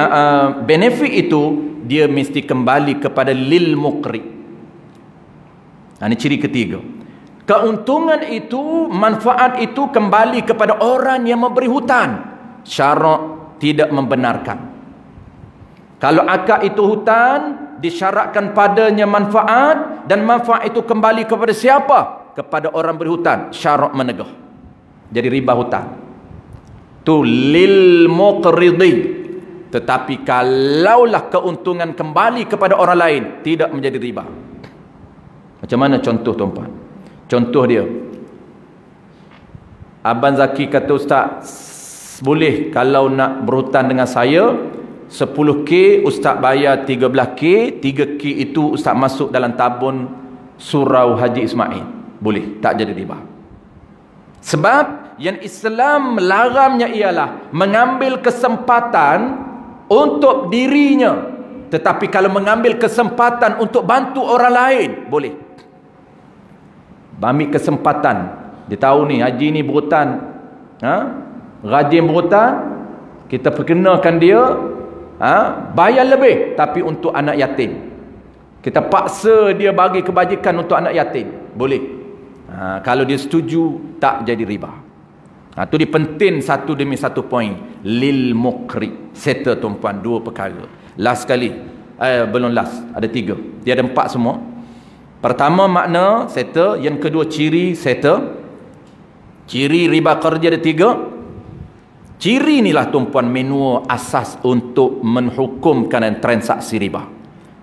benefit itu dia mesti kembali kepada lil muqri. Ini ciri ketiga. Keuntungan itu, manfaat itu kembali kepada orang yang memberi hutang. Syarak tidak membenarkan. Kalau akad itu hutang, disyaratkan padanya manfaat, dan manfaat itu kembali kepada siapa? Kepada orang beri hutang. Syarak menegah. Jadi riba hutang. Tu lil muqridi. Tetapi kalaulah keuntungan kembali kepada orang lain, tidak menjadi riba. Macam mana contoh tuan-puan? Contoh dia, Abang Zaki kata, Ustaz, boleh kalau nak berhutang dengan saya 10k, Ustaz bayar 13k, 3k itu Ustaz masuk dalam tabung surau Haji Ismail. Boleh, tak jadi riba. Sebab yang Islam melarangnya ialah mengambil kesempatan untuk dirinya, tetapi kalau mengambil kesempatan untuk bantu orang lain, boleh. Ambil kesempatan, dia tahu ni haji ni berhutang, rajin berhutang, kita perkenalkan dia, bayar lebih tapi untuk anak yatim. Kita paksa dia bagi kebajikan untuk anak yatim, boleh. Kalau dia setuju, tak jadi riba. Itu dia penting satu demi satu poin. Lil muqri. Settle tuan-puan, 2 perkara. Last sekali, belum last, ada 3. Dia ada 4 semua. Pertama makna settle, yang kedua ciri settle. Ciri riba qardi ada 3. Ciri inilah tuan-puan manual asas untuk menghukumkan transaksi riba.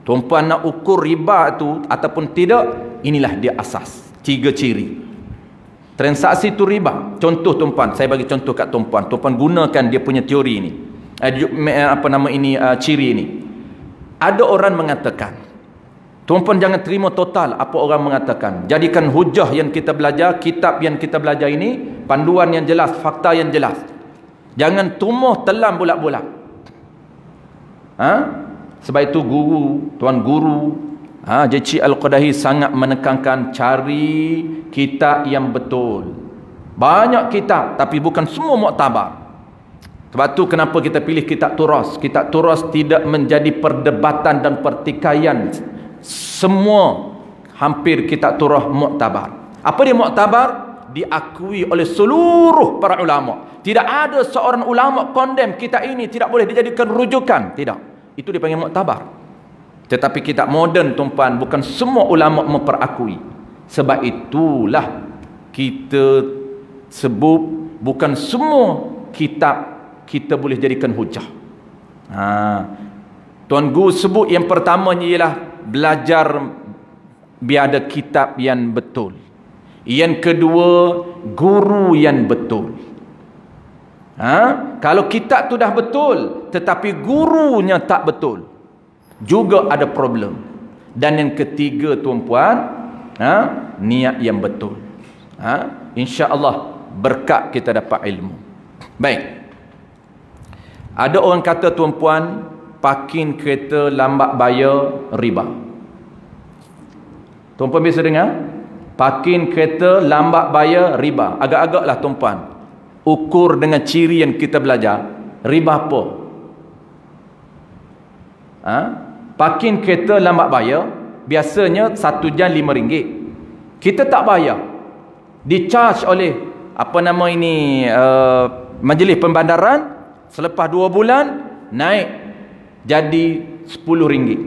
Tuan-puan nak ukur riba tu ataupun tidak, inilah dia asas. 3 ciri. Transaksi tu riba. Contoh tuan-puan, saya bagi contoh kat tuan-puan. Tuan-puan gunakan dia punya teori ni. Ciri ini. Ada orang mengatakan, tuan-puan jangan terima total apa orang mengatakan. Jadikan hujah yang kita belajar, kitab yang kita belajar ini, panduan yang jelas, fakta yang jelas. Jangan tumuh telam bulat-bulat. Sebab itu Tuan Guru J.C. Al-Qadahi sangat menekankan cari kitab yang betul. Banyak kitab tapi bukan semua muktabar. Sebab tu kenapa kita pilih kitab turas. Kitab turas tidak menjadi perdebatan dan pertikaian. Semua hampir kitab turas muktabar. Apa dia muktabar? Diakui oleh seluruh para ulama. Tidak ada seorang ulama condemn kitab ini tidak boleh dijadikan rujukan. Tidak. Itu dipanggil muktabar. Tetapi kitab moden tuan-puan, bukan semua ulama memperakui. Sebab itulah kita sebut bukan semua kitab kita boleh jadikan hujah. Tuan Guru sebut yang pertamanya ialah belajar biar ada kitab yang betul. Yang kedua, guru yang betul. Kalau kitab tu dah betul tetapi gurunya tak betul, juga ada problem. Dan yang ketiga tuan-puan, niat yang betul. InsyaAllah berkat kita dapat ilmu. Baik. Ada orang kata tuan-puan, parking kereta lambat bayar riba. Tuan-puan biasa dengar? Parking kereta lambat bayar riba. Agak-agaklah tuan-puan, ukur dengan ciri yang kita belajar. Riba apa? Parking kereta lambat bayar, biasanya 1 jam RM5. Kita tak bayar, di-charge oleh majlis pembandaran. Selepas 2 bulan naik jadi RM10.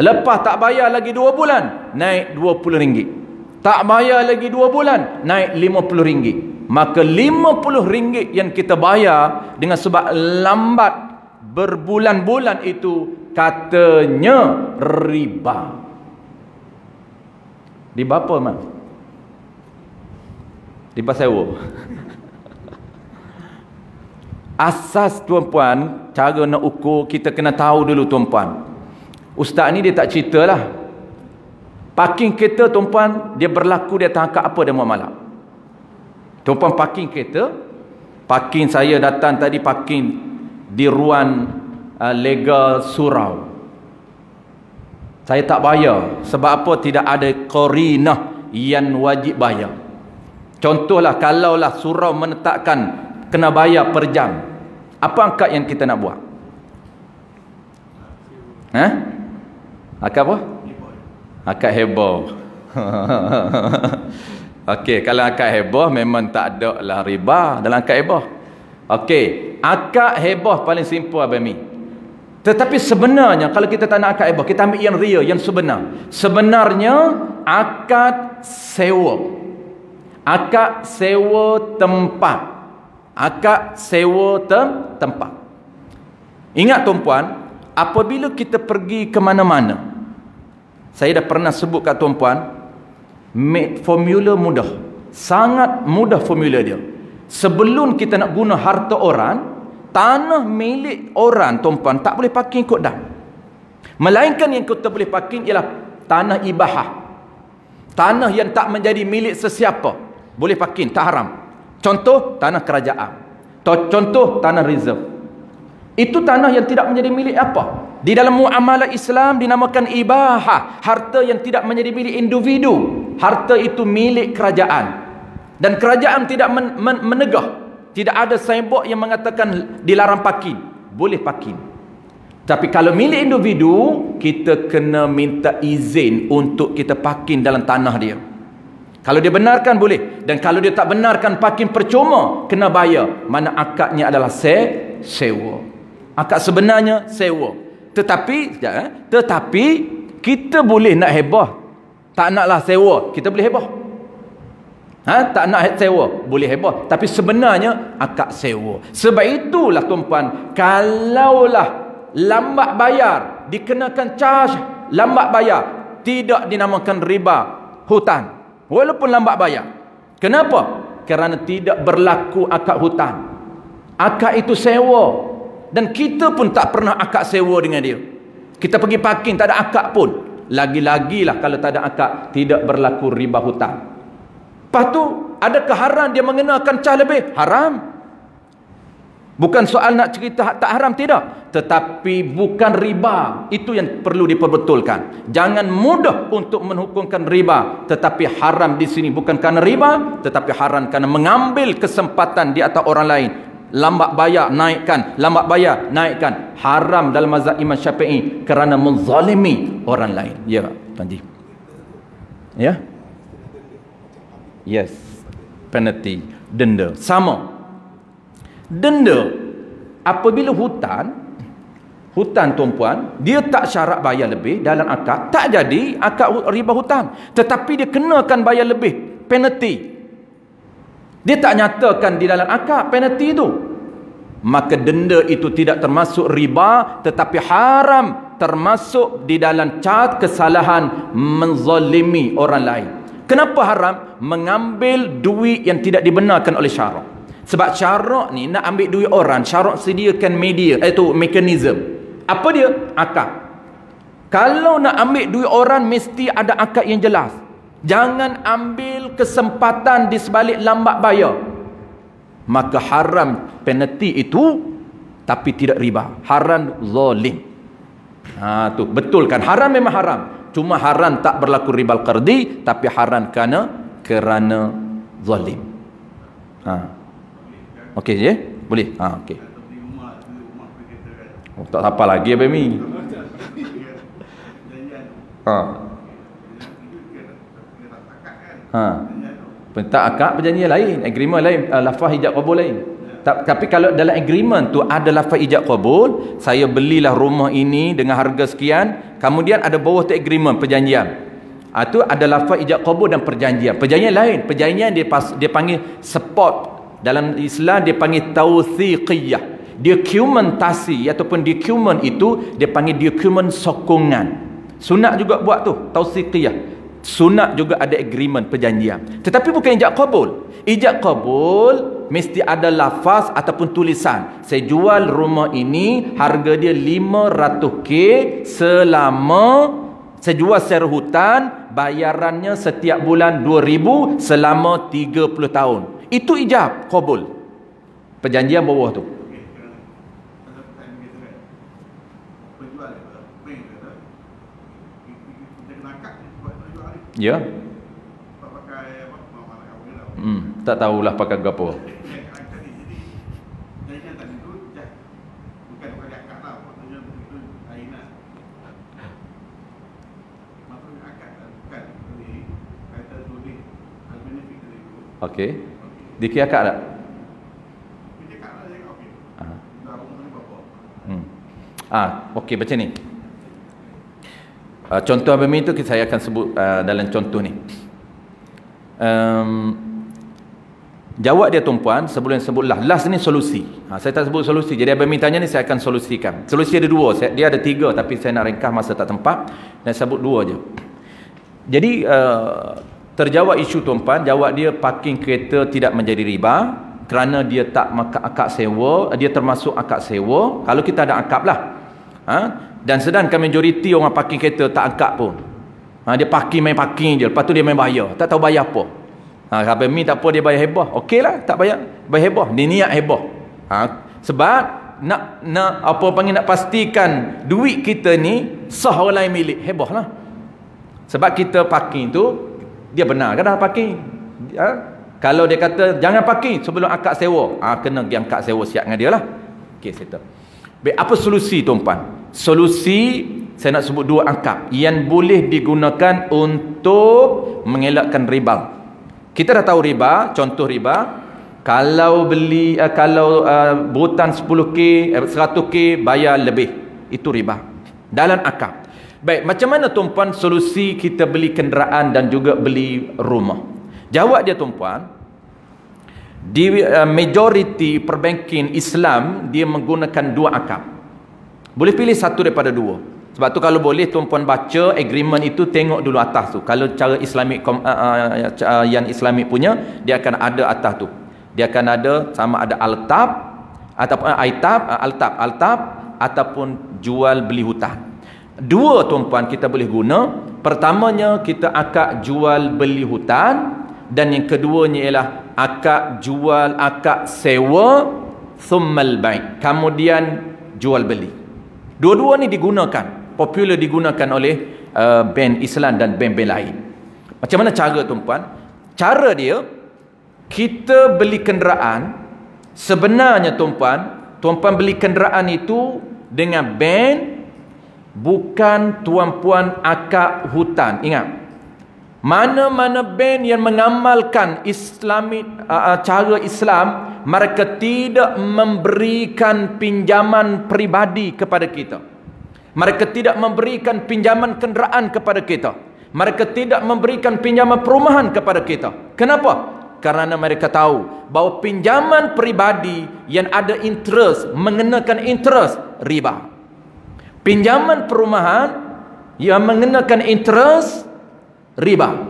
Lepas tak bayar lagi 2 bulan naik RM20. Tak bayar lagi 2 bulan naik RM50. maka RM50 yang kita bayar dengan sebab lambat berbulan-bulan itu katanya riba. Riba apa, Mak? Riba sewa. Asas tuan-puan, cara nak ukur kita kena tahu dulu tuan-puan. Ustaz ni dia tak ceritalah. Parking kereta tuan-puan, dia berlaku dia atas akad apa dia buat malam. Tuan-puan parking kereta, parking saya datang tadi parking di ruang legal surau. Saya tak bayar. Sebab apa? Tidak ada qarinah yang wajib bayar. Contohlah, kalaulah surau menetapkan kena bayar per jam, apa akad yang kita nak buat? Akad apa? Akad heboh. Okey, kalau akad heboh memang tak ada lah riba dalam akad heboh. Okey, akad heboh paling simple Abang Mi. Tetapi sebenarnya kalau kita tak nak akad heboh, kita ambil yang real, yang sebenar. Sebenarnya akad sewa. Akad sewa tempat. Akad sewa tempat. Ingat tuan-puan, apabila kita pergi ke mana-mana, saya dah pernah sebut kat tuan-puan, formula mudah. Sangat mudah formula dia. Sebelum kita nak guna harta orang, tanah milik orang tuan-puan tak boleh parking ikut dam. Melainkan yang kita boleh parking ialah tanah ibahah. Tanah yang tak menjadi milik sesiapa. Boleh parking, tak haram. Contoh, tanah kerajaan. Contoh, tanah reserve. Itu tanah yang tidak menjadi milik apa? Di dalam muamalah Islam dinamakan ibahah. Harta yang tidak menjadi milik individu. Harta itu milik kerajaan. Dan kerajaan tidak menegah. Tidak ada signboard yang mengatakan dilarang parking. Boleh parking. Tapi kalau milik individu, kita kena minta izin untuk kita parking dalam tanah dia. Kalau dia benarkan boleh. Dan kalau dia tak benarkan parking percuma, kena bayar. Mana akadnya adalah sewa. Akad sebenarnya sewa. Tetapi kita boleh nak heboh. Tak naklah sewa, kita boleh heboh. Tak nak sewa, boleh heboh. Tapi sebenarnya akad sewa. Sebab itulah tuan-puan, kalaulah lambat bayar, dikenakan charge lambat bayar, tidak dinamakan riba hutang. Walaupun lambat bayar. Kenapa? Kerana tidak berlaku akad hutang. Akad itu sewa. Dan kita pun tak pernah akad sewa dengan dia. Kita pergi parking tak ada akad pun. Lagi-lagilah kalau tak ada akad, tidak berlaku riba hutang. Lepas tu, adakah haram dia mengenakan cah lebih? Haram. Bukan soal nak cerita tak haram, tidak. Tetapi bukan riba. Itu yang perlu diperbetulkan. Jangan mudah untuk menghukumkan riba. Tetapi haram di sini bukan kerana riba, tetapi haram kerana mengambil kesempatan di atas orang lain. Lambat bayar, naikkan. Lambat bayar, naikkan. Haram dalam mazhab Imam Syafi'i kerana menzalimi orang lain. Ya, Tuan Ji. Ya? Yes. Penalty. Denda. Sama. Denda. Apabila hutan tuan-puan, dia tak syarat bayar lebih dalam akad, tak jadi akad riba hutang. Tetapi dia kenakan bayar lebih. Penalty. Dia tak nyatakan di dalam akad penalti itu. Maka denda itu tidak termasuk riba, tetapi haram, termasuk di dalam cat kesalahan menzalimi orang lain. Kenapa haram? Mengambil duit yang tidak dibenarkan oleh syarak. Sebab syarak ni nak ambil duit orang, syarak sediakan media, itu mekanisme. Apa dia? Akad. Kalau nak ambil duit orang, mesti ada akad yang jelas. Jangan ambil kesempatan di sebalik lambat bayar. Maka haram penalti itu, tapi tidak riba. Haram zalim. Tu betulkan. Haram memang haram. Cuma haram tak berlaku ribal qardi, tapi haram kerana zalim. Okey je? Boleh? Okey. Tak apa lagi Abang Mi. Perintah akad perjanjian lain, agreement lain, lafaz ijab qabul lain. Tapi kalau dalam agreement tu ada lafaz ijab qabul, saya belilah rumah ini dengan harga sekian, kemudian ada bawah tu agreement perjanjian. Itu ada lafaz ijab qabul dan perjanjian. Perjanjian lain. Perjanjian dia panggil support. Dalam Islam dia panggil tawthiqiyah. Dokumentasi ataupun dokumen itu dia panggil dokumen sokongan. Sunat juga buat tu, tawthiqiyah. Sunat juga ada agreement, perjanjian. Tetapi bukan ijab qabul. Ijab qabul mesti ada lafaz ataupun tulisan. Saya jual rumah ini, harga dia 500k selama saya jual secara hutan, bayarannya setiap bulan 2000 selama 30 tahun. Itu ijab qabul. Perjanjian bawah tu. Ya. Tak tahulah pakai apa. Okey. Dikira akad tak? Okey, macam ni. Contoh apa itu saya akan sebut dalam contoh ni. Jawab dia tuan-puan sebelum sebutlah. Last ni solusi. Saya tak sebut solusi. Jadi abang tanya ni saya akan solusikan. Solusi ada dua. Dia ada tiga tapi saya nak ringkas masa tak tempat dan sebut dua je. Jadi terjawab isu tuan-puan, jawab dia parking kereta tidak menjadi riba kerana dia tak akad sewa, dia termasuk akad sewa. Kalau kita ada akad lah. Dan sedangkan majoriti orang parking kereta tak akad pun. Dia parking main parking je, lepas tu dia main bayar, tak tahu bayar apa. Kalau mi tak apa dia bayar heboh, okey lah, tak bayar heboh, dia niat heboh. Sebab nak apa panggil, nak pastikan duit kita ni sah orang lain milik, heboh lah. Sebab kita parking tu dia benar kan dah parking. Kalau dia kata jangan parking sebelum akad sewa, kena pergi akad sewa siap dengan dia lah. Okey, settle. Baik, apa solusi tuan-puan? Solusi saya nak sebut dua akad yang boleh digunakan untuk mengelakkan riba. Kita dah tahu riba, contoh riba. Kalau beli butan 10k, 100k bayar lebih, itu riba dalam akad. Baik, macam mana tuan-puan solusi kita beli kenderaan dan juga beli rumah? Jawab dia tuan-puan, di majoriti perbankan Islam dia menggunakan dua akad. Boleh pilih satu daripada dua. Sebab tu kalau boleh tuan-puan baca agreement itu, tengok dulu atas tu. Kalau cara Islamik yang Islamik punya, dia akan ada atas tu. Dia akan ada sama ada altab ataupun altab ataupun jual beli hutang. Dua tuan-puan kita boleh guna. Pertamanya kita akad jual beli hutang dan yang keduanya ialah akad jual, akad sewa thummal bai', kemudian jual beli. Dua-dua ni digunakan, popular digunakan oleh bank Islam dan bank-bank lain. Macam mana cara tuan-puan? Cara dia, kita beli kenderaan, sebenarnya tuan-puan beli kenderaan itu dengan bank, bukan tuan-puan akad hutan. Ingat, mana-mana bank yang mengamalkan cara Islam, mereka tidak memberikan pinjaman peribadi kepada kita. Mereka tidak memberikan pinjaman kenderaan kepada kita. Mereka tidak memberikan pinjaman perumahan kepada kita. Kenapa? Kerana mereka tahu bahawa pinjaman peribadi yang ada interest, mengenakan interest, riba. Pinjaman perumahan yang mengenakan interest, riba.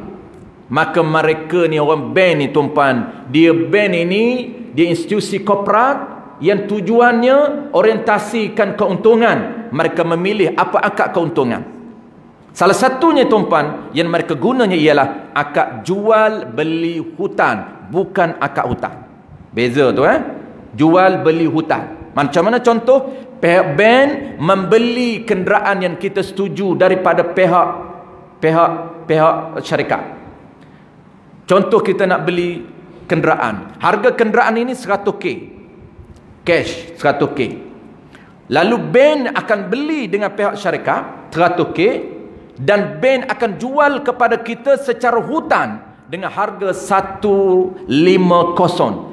Maka mereka ni, orang bank ni tuan-puan, dia bank ini, dia institusi korporat yang tujuannya orientasikan keuntungan. Mereka memilih apa akad keuntungan. Salah satunya tuan-puan yang mereka gunanya ialah akad jual beli hutan, bukan akad hutang. Beza tu jual beli hutan. Macam mana contoh? Pihak bank membeli kenderaan yang kita setuju daripada pihak syarikat. Contoh kita nak beli kenderaan, harga kenderaan ini 100k cash, 100k. Lalu bank akan beli dengan pihak syarikat 100k dan bank akan jual kepada kita secara hutan dengan harga 150.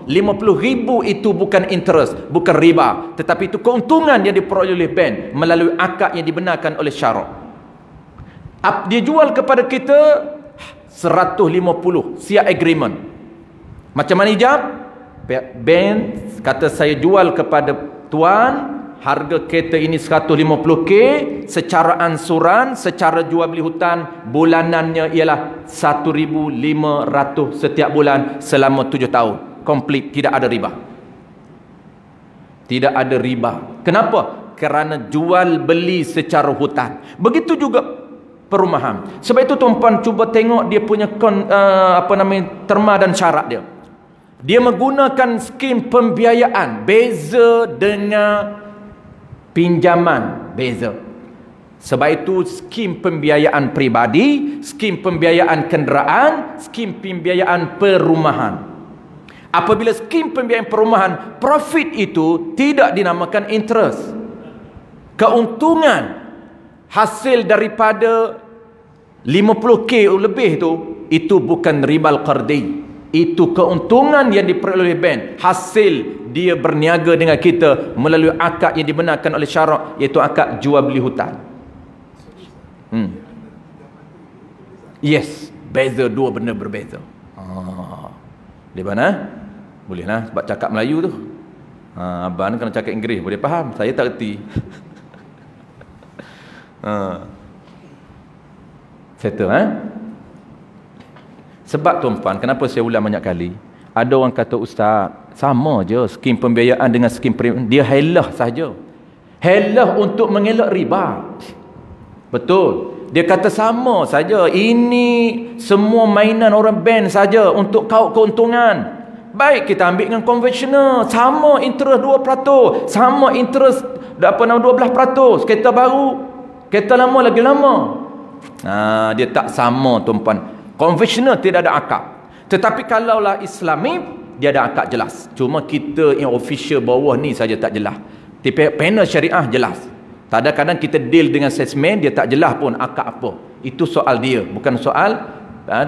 50,000 itu bukan interest, bukan riba, tetapi itu keuntungan yang diperoleh oleh bank melalui akad yang dibenarkan oleh syarak. Dia jual kepada kita 150 siap agreement. Macam mana hijab? Ben kata saya jual kepada tuan, harga kereta ini 150k, secara ansuran, secara jual beli hutang bulanannya ialah 1,500 setiap bulan selama 7 tahun. Komplit, tidak ada riba. Tidak ada riba. Kenapa? Kerana jual beli secara hutang. Begitu juga perumahan. Sebab itu tuan-puan cuba tengok dia punya terma dan syarat dia. Dia menggunakan skim pembiayaan, beza dengan pinjaman, beza. Sebab itu skim pembiayaan peribadi, skim pembiayaan kenderaan, skim pembiayaan perumahan. Apabila skim pembiayaan perumahan, profit itu tidak dinamakan interest. Keuntungan hasil daripada 50k lebih itu bukan ribal qardi. Itu keuntungan yang diperoleh bank, hasil dia berniaga dengan kita melalui akad yang dibenarkan oleh syarak, iaitu akad jual beli hutang. Yes, beza, dua benda berbeza. Di mana? Bolehlah sebab cakap Melayu tu. Abang kena cakap Inggeris boleh faham, saya tak reti. Settle Sebab tuan-puan, kenapa saya ulang banyak kali? Ada orang kata, ustaz, sama je skim pembiayaan dengan skim dia helah saja. Helah untuk mengelak riba. Betul. Dia kata sama saja. Ini semua mainan orang bank saja untuk kaut keuntungan. Baik, kita ambil dengan konvensional, sama interest 2%, sama interest 12%. Kereta baru, kereta lama lagi lama. Dia tak sama tuan-puan. Konvensional tidak ada akad. Tetapi kalaulah Islami, dia ada akad jelas. Cuma kita yang official bawah ni saja tak jelas. Tapi panel syariah jelas. Kadang-kadang kita deal dengan salesman, dia tak jelas pun akad apa. Itu soal dia, bukan soal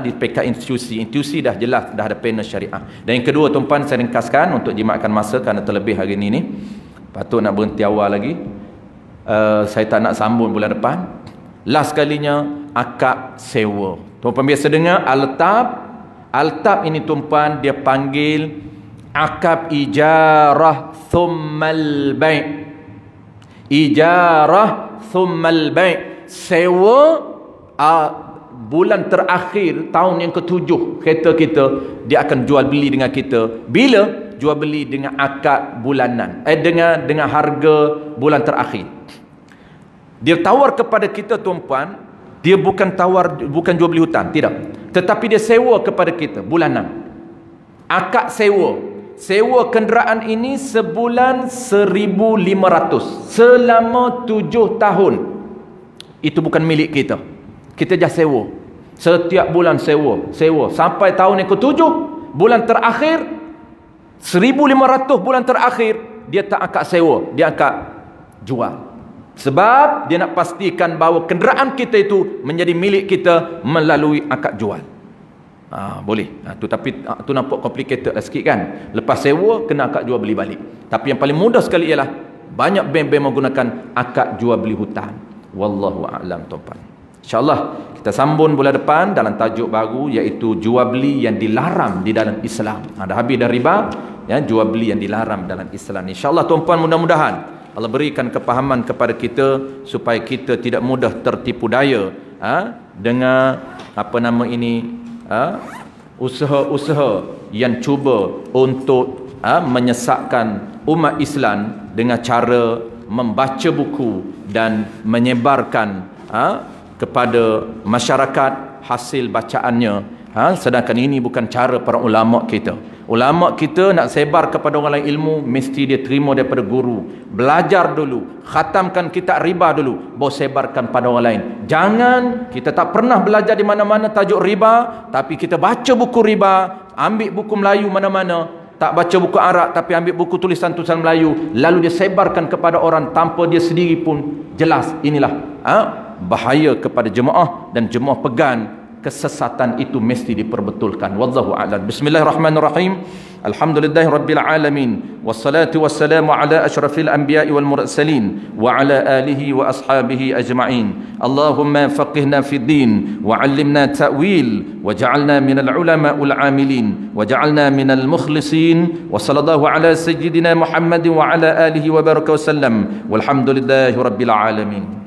di PK institusi. Institusi dah jelas, dah ada panel syariah. Dan yang kedua tuan-puan, saya ringkaskan untuk jimatkan masa kerana terlebih hari ini. Patut nak berhenti awal lagi. Saya tak nak sambung bulan depan. Last kalinya, akad sewa. Tuan-puan biasa dengar Al-Tab. Al-Tab ini tuan-puan dia panggil akad ijarah thummal bai'. Ijarah thummal bai'. Sewa bulan terakhir tahun yang ke-7 kereta kita, dia akan jual beli dengan kita. Bila? Jual beli dengan akad bulanan. Dengan harga bulan terakhir. Dia tawar kepada kita tuan-puan, dia bukan jual beli hutang, tidak. Tetapi dia sewa kepada kita bulanan. Akad sewa. Sewa kenderaan ini sebulan 1,500 selama 7 tahun. Itu bukan milik kita. Kita just sewa. Setiap bulan sewa sampai tahun yang ke-7, bulan terakhir 1,500 bulan terakhir dia tak akad sewa, dia akad jual. Sebab dia nak pastikan bahawa kenderaan kita itu menjadi milik kita melalui akad jual. Boleh. Tapi tu nampak complicated lah sikit kan. Lepas sewa kena akad jual beli balik. Tapi yang paling mudah sekali ialah banyak bank-bank menggunakan akad jual beli hutang. Wallahu a'lam tuan-puan. InsyaAllah kita sambung bulan depan dalam tajuk baru, iaitu jual beli yang dilarang di dalam Islam. Dah habis dah riba, ya, jual beli yang dilarang dalam Islam. InsyaAllah tuan-puan, mudah-mudahan Allah berikan kepahaman kepada kita supaya kita tidak mudah tertipu daya dengan usaha-usaha yang cuba untuk menyesatkan umat Islam dengan cara membaca buku dan menyebarkan kepada masyarakat hasil bacaannya. Sedangkan ini bukan cara para ulama kita. Ulama kita nak sebar kepada orang lain ilmu, mesti dia terima daripada guru. Belajar dulu, khatamkan kitab riba dulu, baru sebarkan pada orang lain. Jangan, kita tak pernah belajar di mana-mana tajuk riba, tapi kita baca buku riba, ambil buku Melayu mana-mana, tak baca buku Arab tapi ambil buku tulisan-tulisan Melayu, lalu dia sebarkan kepada orang tanpa dia sendiri pun jelas. Inilah bahaya kepada jemaah, dan jemaah pegang kesesatan itu mesti diperbetulkan. Wallahu a'lam. Bismillahirrahmanirrahim. Alhamdulillahirabbil alamin wassalatu wassalamu ala asyrafil anbiya'i wal mursalin wa ala alihi wa ashabihi ajma'in. Allahumma faqihna fid din wa 'allimna ta'wil waj'alna minal ulama'ul 'amilin waj'alna minal mukhlisin wa sallallahu ala sayyidina Muhammad wa ala alihi wa baraka wa sallam walhamdulillahi rabbil alamin.